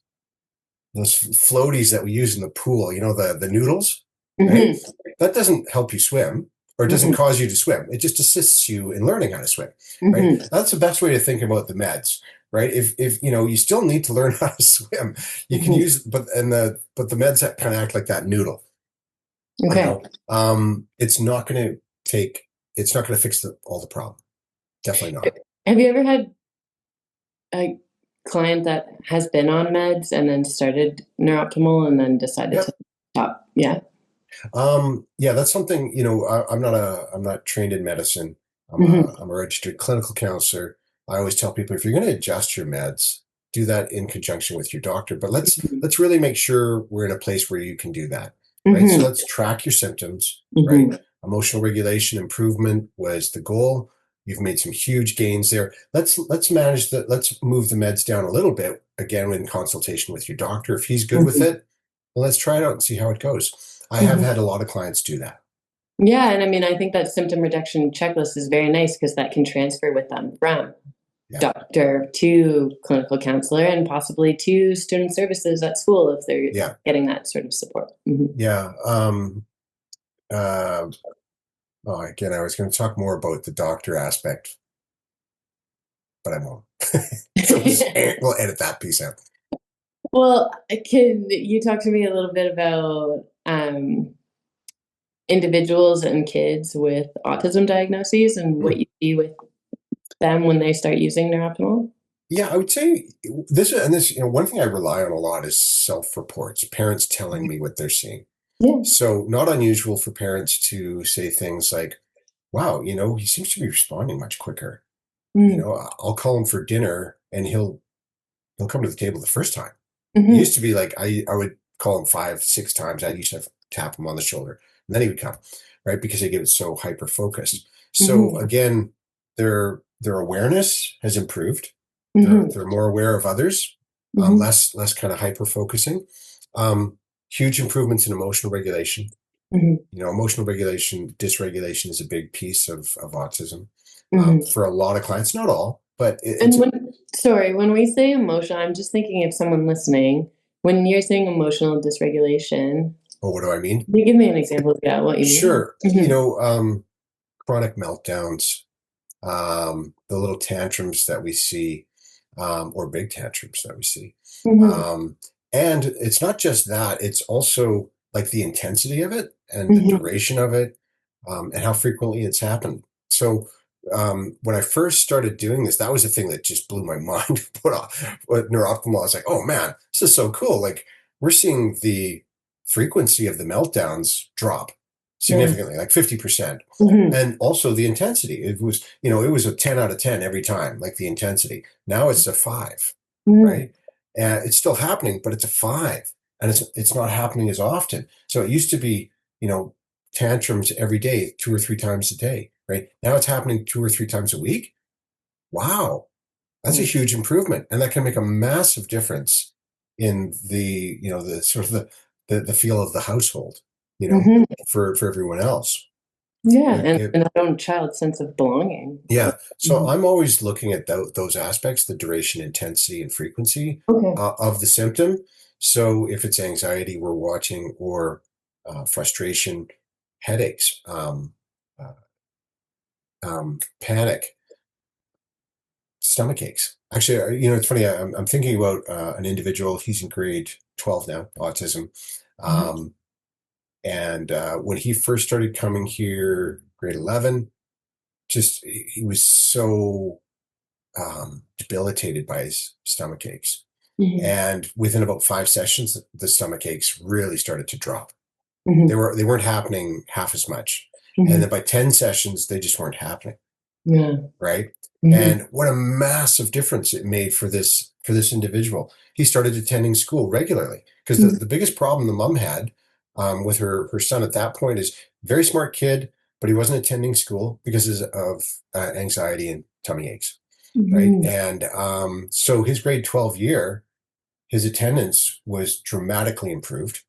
Speaker 2: floaties that we use in the pool, the noodles, right? Mm-hmm. That doesn't help you swim, or it doesn't mm-hmm. cause you to swim. It just assists you in learning how to swim, right? Mm-hmm. That's the best way to think about the meds, right? If you still need to learn how to swim, you can use, but the meds that kind of act like that noodle. Okay. It's not going to fix all the problem. Definitely not.
Speaker 1: Have you ever had a client that has been on meds and then started Neuroptimal and then decided to stop? Yeah.
Speaker 2: Yeah, that's something, I'm not trained in medicine. I'm a registered clinical counselor. I always tell people, if you're going to adjust your meds, do that in conjunction with your doctor, but let's really make sure we're in a place where you can do that. Right. Mm-hmm. So let's track your symptoms, mm-hmm. right? Emotional regulation improvement was the goal. You've made some huge gains there. Let's manage that. Let's move the meds down a little bit, again, in consultation with your doctor. If he's good mm-hmm. with it, well, let's try it out and see how it goes. I have had a lot of clients do that.
Speaker 1: Yeah. And I think that symptom reduction checklist is very nice because that can transfer with them from doctor to clinical counselor and possibly to student services at school if they're getting that sort of support. Mm-hmm.
Speaker 2: Yeah. Again, I was going to talk more about the doctor aspect, but I won't. So we'll edit that piece out.
Speaker 1: Well, can you talk to me a little bit about individuals and kids with autism diagnoses and what you see with them when they start using Neuroptimal?
Speaker 2: Yeah, I would say this, one thing I rely on a lot is self-reports, parents telling me what they're seeing. Yeah. So not unusual for parents to say things like, wow, he seems to be responding much quicker. I'll call him for dinner and he'll come to the table the first time. Mm-hmm. It used to be like, I would call him 5-6 times. I used to tap him on the shoulder and then he would come, right? Because they get it so hyper-focused. So again, their awareness has improved. Mm-hmm. They're more aware of others. less kind of hyper focusing. Huge improvements in emotional regulation. Emotional regulation, dysregulation is a big piece of autism for a lot of clients, not all, but
Speaker 1: when we say emotional, I'm just thinking of someone listening. When you're saying emotional dysregulation,
Speaker 2: what do I mean?
Speaker 1: Can you give me an example of what you mean?
Speaker 2: Sure. Chronic meltdowns, the little tantrums that we see, or big tantrums that we see. And it's not just that, it's also like the intensity of it and the duration of it, and how frequently it's happened. So when I first started doing this, that was the thing that just blew my mind. With Neurooptimal, I was like, oh man, this is so cool. Like, we're seeing the frequency of the meltdowns drop significantly, like 50%. And also the intensity. It was a 10 out of 10 every time, like the intensity. Now it's a 5, right? And it's still happening, but it's a 5. And it's not happening as often. So it used to be, tantrums every day, 2 or 3 times a day, right? Now it's happening 2 or 3 times a week. Wow. That's a huge improvement. And that can make a massive difference in the, the sort of the feel of the household, for everyone else.
Speaker 1: Yeah, and our own child's sense of belonging.
Speaker 2: Yeah. So I'm always looking at those aspects, the duration, intensity, and frequency of the symptom. So if it's anxiety, we're watching, or frustration, headaches, panic, stomach aches. Actually, it's funny. I'm thinking about an individual. He's in grade 12 now, autism. And when he first started coming here, grade 11, he was so debilitated by his stomach aches. And within about 5 sessions, the stomach aches really started to drop. They weren't happening half as much. And then by 10 sessions, they just weren't happening. Right. And what a massive difference it made for this individual. He started attending school regularly, because the biggest problem the mom had with her son at that point is very smart kid, but he wasn't attending school because of anxiety and tummy aches. Right. And so his grade 12 year, his attendance was dramatically improved.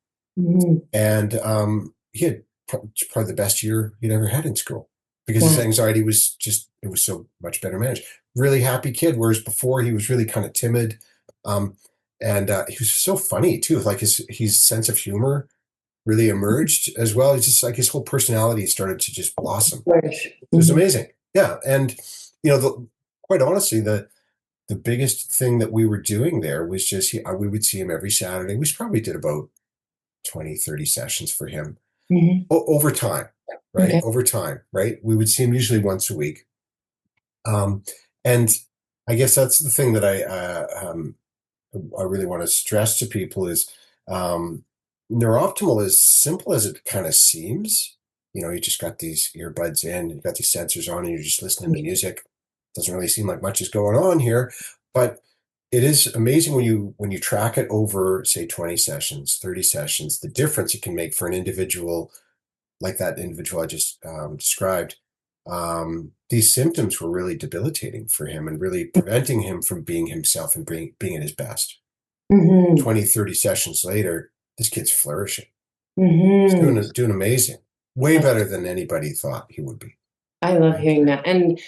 Speaker 2: And he had probably the best year he'd ever had in school, because his anxiety was it was so much better managed. Really happy kid, whereas before he was really kind of timid. And he was so funny too. Like his sense of humor really emerged as well. It's just like his whole personality started to just blossom. It was amazing. Yeah. And, quite honestly, the biggest thing that we were doing there was just, we would see him every Saturday. We probably did about 20, 30 sessions for him over time, right? Okay. Over time, right? We would see him usually once a week. And I guess that's the thing that I really want to stress to people is, Neurooptimal, as simple as it kind of seems. You just got these earbuds in, you've got these sensors on, and you're just listening to music. Doesn't really seem like much is going on here, but it is amazing when you track it over, say, 20 sessions, 30 sessions, the difference it can make for an individual like that individual I just described. These symptoms were really debilitating for him and really preventing him from being himself and being at his best. 20, 30 sessions later, this kid's flourishing. He's doing amazing. Way better than anybody thought he would be.
Speaker 1: I love hearing that. And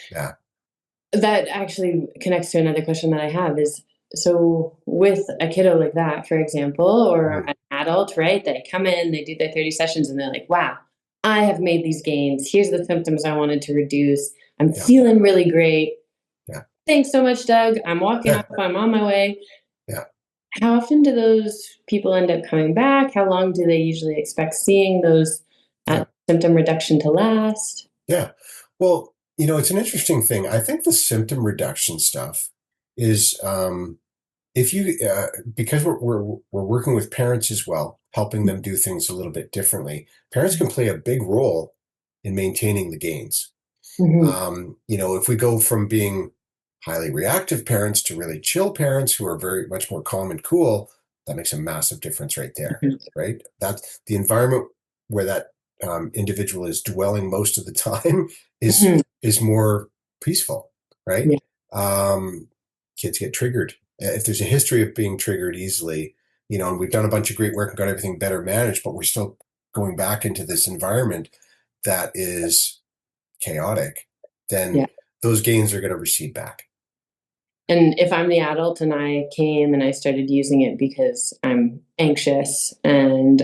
Speaker 1: that actually connects to another question that I have is, so with a kiddo like that, for example, or an adult, right? They come in, they do their 30 sessions, and they're like, wow, I have made these gains. Here's the symptoms I wanted to reduce. I'm feeling really great. Thanks so much, Doug. I'm walking off. I'm on my way. How often do those people end up coming back? How long do they usually expect seeing those symptom reduction to last? Yeah.
Speaker 2: Well, it's an interesting thing. I think the symptom reduction stuff is, if you, because we're working with parents as well, helping them do things a little bit differently, parents can play a big role in maintaining the gains. If we go from being highly reactive parents to really chill parents who are very much more calm and cool, that makes a massive difference right there, right? That's the environment where that individual is dwelling most of the time is more peaceful, right? Kids get triggered if there's a history of being triggered easily, and we've done a bunch of great work and got everything better managed, but we're still going back into this environment that is chaotic, then
Speaker 1: Yeah.
Speaker 2: those gains are going to recede back.
Speaker 1: And if I'm the adult and I came and I started using it because I'm anxious and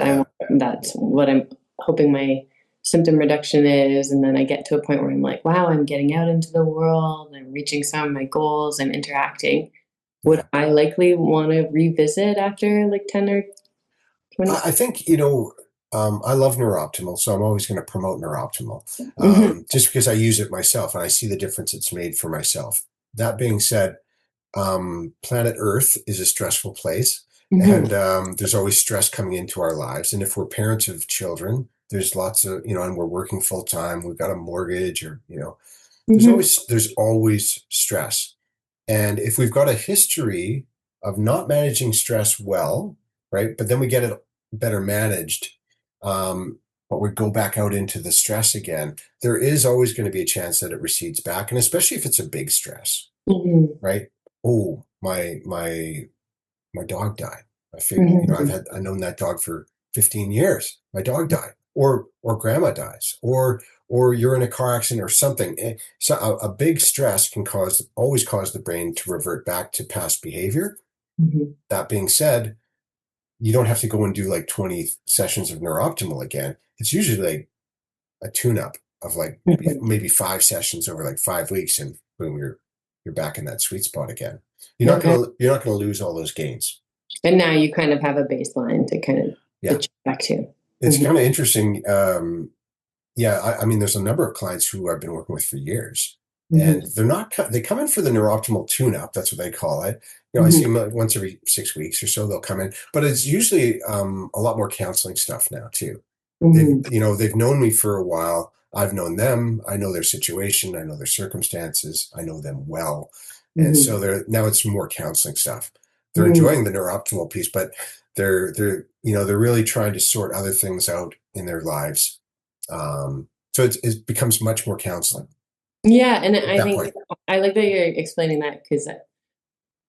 Speaker 1: that's what I'm hoping my symptom reduction is, and then I get to a point where I'm like, wow, I'm getting out into the world, I'm reaching some of my goals, I'm interacting, would I likely want to revisit after like 10 or 20?
Speaker 2: I think, I love Neurooptimal, so I'm always going to promote Neurooptimal, just because I use it myself and I see the difference it's made for myself. That being said, planet Earth is a stressful place, and there's always stress coming into our lives. And if we're parents of children, there's lots of, and we're working full time, we've got a mortgage, or, there's always stress. And if we've got a history of not managing stress well, right, but then we get it better managed, but we go back out into the stress again, there is always going to be a chance that it recedes back. And especially if it's a big stress, right? Oh, my dog died. I figured, I've known that dog for 15 years. My dog died, or grandma dies, or you're in a car accident or something. So a big stress can always cause the brain to revert back to past behavior. That being said, you don't have to go and do like 20 sessions of Neurooptimal again. It's usually like a tune-up of like maybe 5 sessions over like 5 weeks, and boom, you're back in that sweet spot again. You're not gonna lose all those gains.
Speaker 1: And now you kind of have a baseline to kind of check back to.
Speaker 2: It's kind of interesting. I mean, there's a number of clients who I've been working with for years, and they come in for the Neurooptimal tune-up. That's what they call it. I see them once every 6 weeks or so. They'll come in, but it's usually a lot more counseling stuff now too. They've known me for a while. I've known them. I know their situation. I know their circumstances. I know them well. And so now it's more counseling stuff. They're enjoying the Neurooptimal piece, but they're really trying to sort other things out in their lives. So it becomes much more counseling.
Speaker 1: Yeah. And I think I like that you're explaining that, because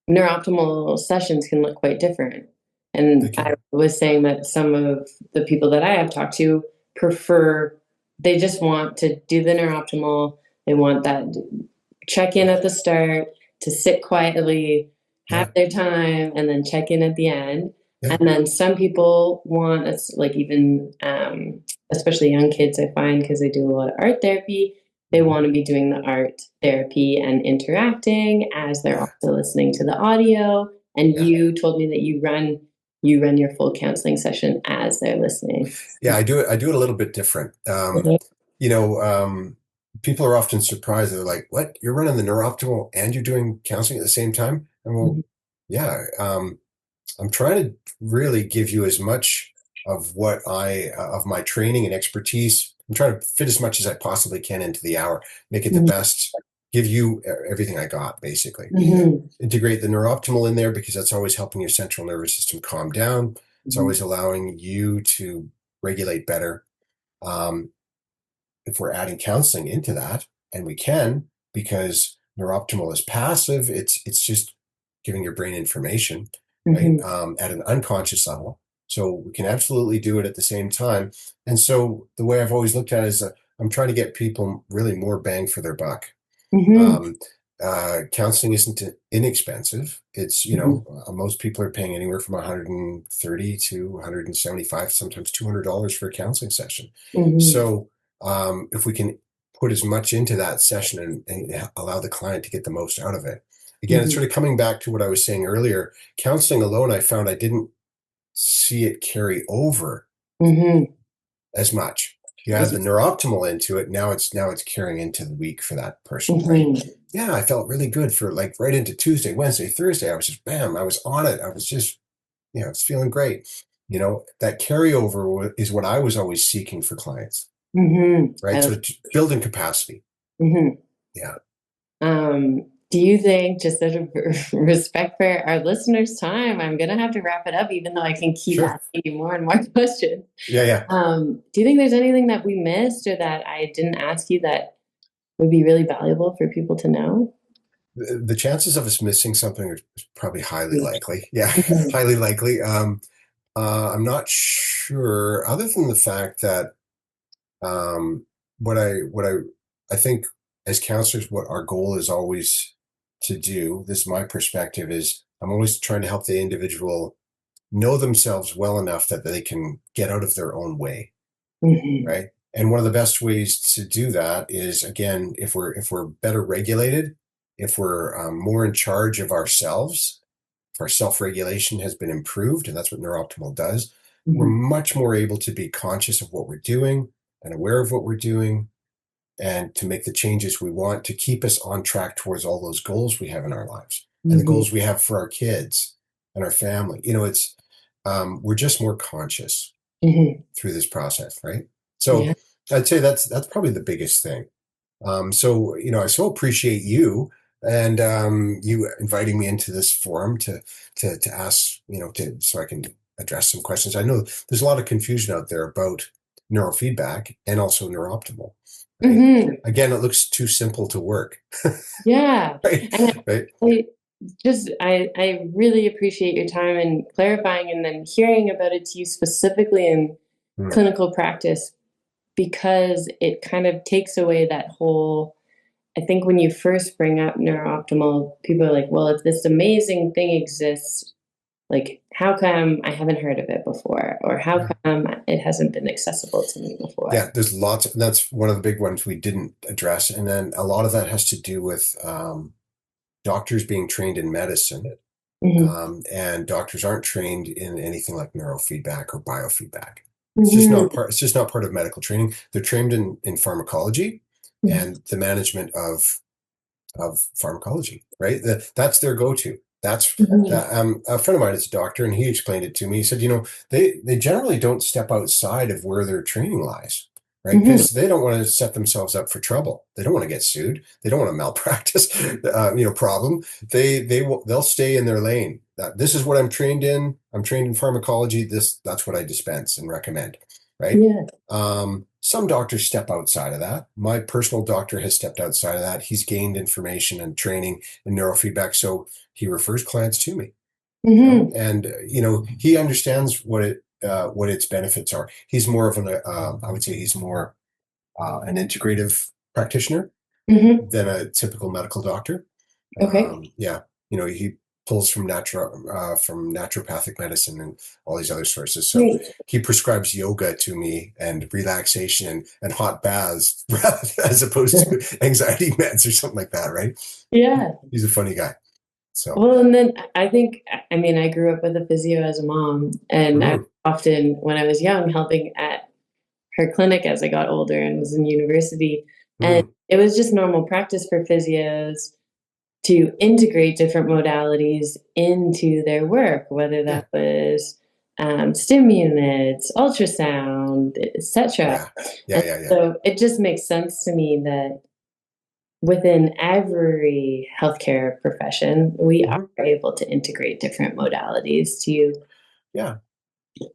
Speaker 1: Neurooptimal sessions can look quite different. And I was saying that some of the people that I have talked to they just want to do the Neurooptimal. They want that check-in at the start, to sit quietly, have their time, and then check in at the end. And then some people want, like even, especially young kids, I find, because they do a lot of art therapy, they want to be doing the art therapy and interacting as they're also listening to the audio. And you told me that you run your full counseling session as they're listening.
Speaker 2: Yeah, I do it a little bit different. People are often surprised. They're like, what? You're running the Neurooptimal and you're doing counseling at the same time? And I'm trying to really give you as much of of my training and expertise. I'm trying to fit as much as I possibly can into the hour, make it the best, give you everything I got, basically. Integrate the Neurooptimal in there, because that's always helping your central nervous system calm down. It's always allowing you to regulate better. If we're adding counseling into that, and we can, because Neurooptimal is passive, it's just giving your brain information, right, at an unconscious level. So we can absolutely do it at the same time. And so the way I've always looked at it is I'm trying to get people really more bang for their buck. Counseling isn't inexpensive. It's, most people are paying anywhere from $130 to $175, sometimes $200 for a counseling session. So if we can put as much into that session and allow the client to get the most out of it. Again, it's sort of coming back to what I was saying earlier. Counseling alone, I found I didn't see it carry over as much. You add the Neurooptimal into it, now it's carrying into the week for that person, right? Yeah, I felt really good for like right into Tuesday, Wednesday, Thursday. I was just, bam, I was on it. I was just, it's feeling great. That carryover is what I was always seeking for clients. Right. So building capacity. Yeah.
Speaker 1: Do you think, just out of respect for our listeners' time, I'm going to have to wrap it up, even though I can keep asking you more and more questions.
Speaker 2: Yeah.
Speaker 1: Do you think there's anything that we missed or that I didn't ask you that would be really valuable for people to know?
Speaker 2: the chances of us missing something are probably highly likely. Yeah,
Speaker 1: Mhm.
Speaker 2: highly likely. I'm not sure, other than the fact that what I think as counselors, what our goal is always to do, this is my perspective, is I'm always trying to help the individual know themselves well enough that they can get out of their own way,
Speaker 1: Mhm.
Speaker 2: right? And one of the best ways to do that is, again, if we're better regulated, if we're more in charge of ourselves, if our self-regulation has been improved, and that's what Neurooptimal does, we're
Speaker 1: Mhm.
Speaker 2: much more able to be conscious of what we're doing and aware of what we're doing, and to make the changes we want to keep us on track towards all those goals we have in our lives and the
Speaker 1: Mhm.
Speaker 2: goals we have for our kids and our family. It's we're just more conscious
Speaker 1: Mhm.
Speaker 2: through this process, right?
Speaker 1: Yeah.
Speaker 2: So I'd say that's probably the biggest thing. So I so appreciate you and you inviting me into this forum to ask, so I can address some questions. I know there's a lot of confusion out there about neurofeedback and also neurooptimal, right?
Speaker 1: Mhm.
Speaker 2: Again, it looks too simple to work,
Speaker 1: Yeah.
Speaker 2: right?
Speaker 1: And
Speaker 2: Right?
Speaker 1: I really appreciate your time and clarifying and then hearing about it to you specifically in
Speaker 2: Mm,
Speaker 1: clinical practice, because it kind of takes away that whole. I think when you first bring up neurooptimal, people are like, well, if this amazing thing exists, like, how come I haven't heard of it before? Or how
Speaker 2: yeah.
Speaker 1: come it hasn't been accessible to me before?
Speaker 2: Yeah, there's lots, and that's one of the big ones we didn't address. And then a lot of that has to do with doctors being trained in medicine.
Speaker 1: Hmm.
Speaker 2: And doctors aren't trained in anything like neurofeedback or biofeedback.
Speaker 1: Hmm.
Speaker 2: It's just not part of medical training. They're trained in pharmacology and the management of pharmacology, right? That's their go-to. That's
Speaker 1: Hmm.
Speaker 2: that. A friend of mine is a doctor, and he explained it to me. He said, they generally don't step outside of where their training lies, right?
Speaker 1: Hmm.
Speaker 2: Because they don't want to set themselves up for trouble. They don't want to get sued. They don't want to malpractice, problem. They'll stay in their lane. This is what I'm trained in. I'm trained in pharmacology. That's what I dispense and recommend, right?
Speaker 1: Yeah.
Speaker 2: Some doctors step outside of that. My personal doctor has stepped outside of that. He's gained information and training in neurofeedback, so he refers clients to me.
Speaker 1: Hmm.
Speaker 2: And he understands what its benefits are. He's more of I would say he's more an integrative practitioner
Speaker 1: Hmm.
Speaker 2: than a typical medical doctor.
Speaker 1: Okay.
Speaker 2: Yeah, he pulls from from naturopathic medicine and all these other sources. So
Speaker 1: Great.
Speaker 2: he prescribes yoga to me and relaxation and hot baths as opposed to anxiety meds or something like that, right?
Speaker 1: Yeah.
Speaker 2: He's a funny guy. So
Speaker 1: Well, and then I think, I mean, I grew up with a physio as a mom, and I
Speaker 2: mhm,
Speaker 1: often, when I was young, helping at her clinic as I got older and was in university. And
Speaker 2: mhm,
Speaker 1: it was just normal practice for physios to integrate different modalities into their work, whether
Speaker 2: yeah,
Speaker 1: that was stim units, ultrasound, etc.
Speaker 2: yeah, yeah,
Speaker 1: And
Speaker 2: yeah, yeah.
Speaker 1: so it just makes sense to me that within every healthcare profession, we are
Speaker 2: Mhm,
Speaker 1: able to integrate different modalities to
Speaker 2: yeah,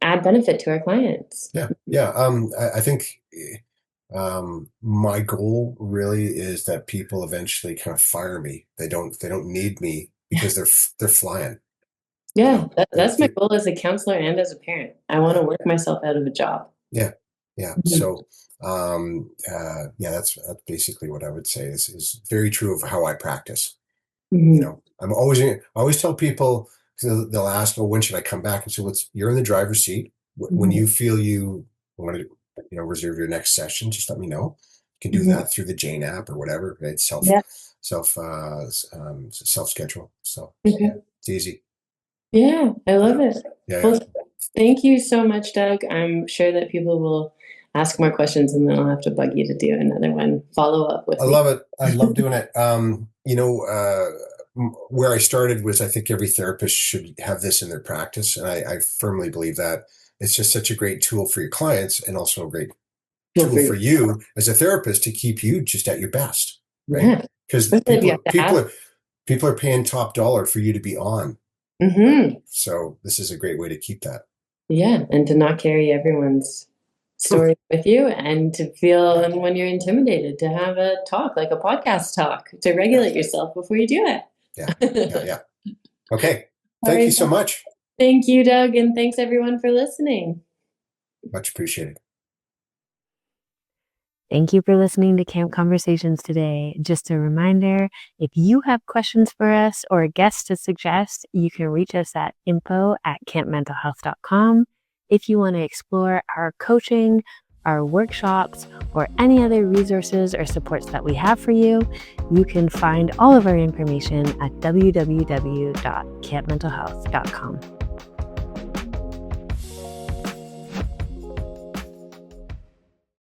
Speaker 1: add benefit to our clients.
Speaker 2: yeah, yeah. I think my goal really is that people eventually kind of fire me. They don't need me because they're flying. You
Speaker 1: Yeah,
Speaker 2: know,
Speaker 1: that's my goal as a counselor and as a parent. I want
Speaker 2: yeah,
Speaker 1: to work myself out of a job.
Speaker 2: yeah, yeah.
Speaker 1: Mhm.
Speaker 2: So, yeah, that's basically what I would say is very true of how I practice.
Speaker 1: Mhm.
Speaker 2: I always tell people, 'cause they'll ask, "Oh, when should I come back?" And so you're in the driver's seat. When
Speaker 1: Mhm.
Speaker 2: you feel you want to, reserve your next session, just let me know. You can do
Speaker 1: Mhm.
Speaker 2: that through the Jane app or whatever. Right?
Speaker 1: Yeah.
Speaker 2: Self schedule. So yeah,
Speaker 1: Okay.
Speaker 2: it's easy.
Speaker 1: Yeah, I love
Speaker 2: Yeah,
Speaker 1: it.
Speaker 2: yeah, yeah.
Speaker 1: Well, thank you so much, Doug. I'm sure that people will ask more questions, and then I'll have to bug you to do another one, follow up
Speaker 2: I
Speaker 1: with me.
Speaker 2: love it. I love doing it. Where I started was I think every therapist should have this in their practice, and I firmly believe that it's just such a great tool for your clients and also a great
Speaker 1: Feel
Speaker 2: tool
Speaker 1: free.
Speaker 2: for you as a therapist to keep you just at your best, right?
Speaker 1: Yeah.
Speaker 2: Because
Speaker 1: Especially if you have to ask.
Speaker 2: people are paying top dollar for you to be on, right?
Speaker 1: Mhm.
Speaker 2: So this is a great way to keep that.
Speaker 1: Yeah, and to not carry everyone's stories with you, and to feel, and when you're intimidated, to have a talk, like a podcast talk, to regulate yourself before you do it.
Speaker 2: Yeah. Okay.
Speaker 1: All
Speaker 2: Thank
Speaker 1: right.
Speaker 2: you so much.
Speaker 1: Thank you, Doug, and thanks everyone for listening.
Speaker 2: Much appreciated.
Speaker 3: Thank you for listening to Camp Conversations today. Just a reminder, if you have questions for us or guests to suggest, you can reach us at info@campmentalhealth.com. If you want to explore our coaching, our workshops, or any other resources or supports that we have for you, you can find all of our information at www.campmentalhealth.com.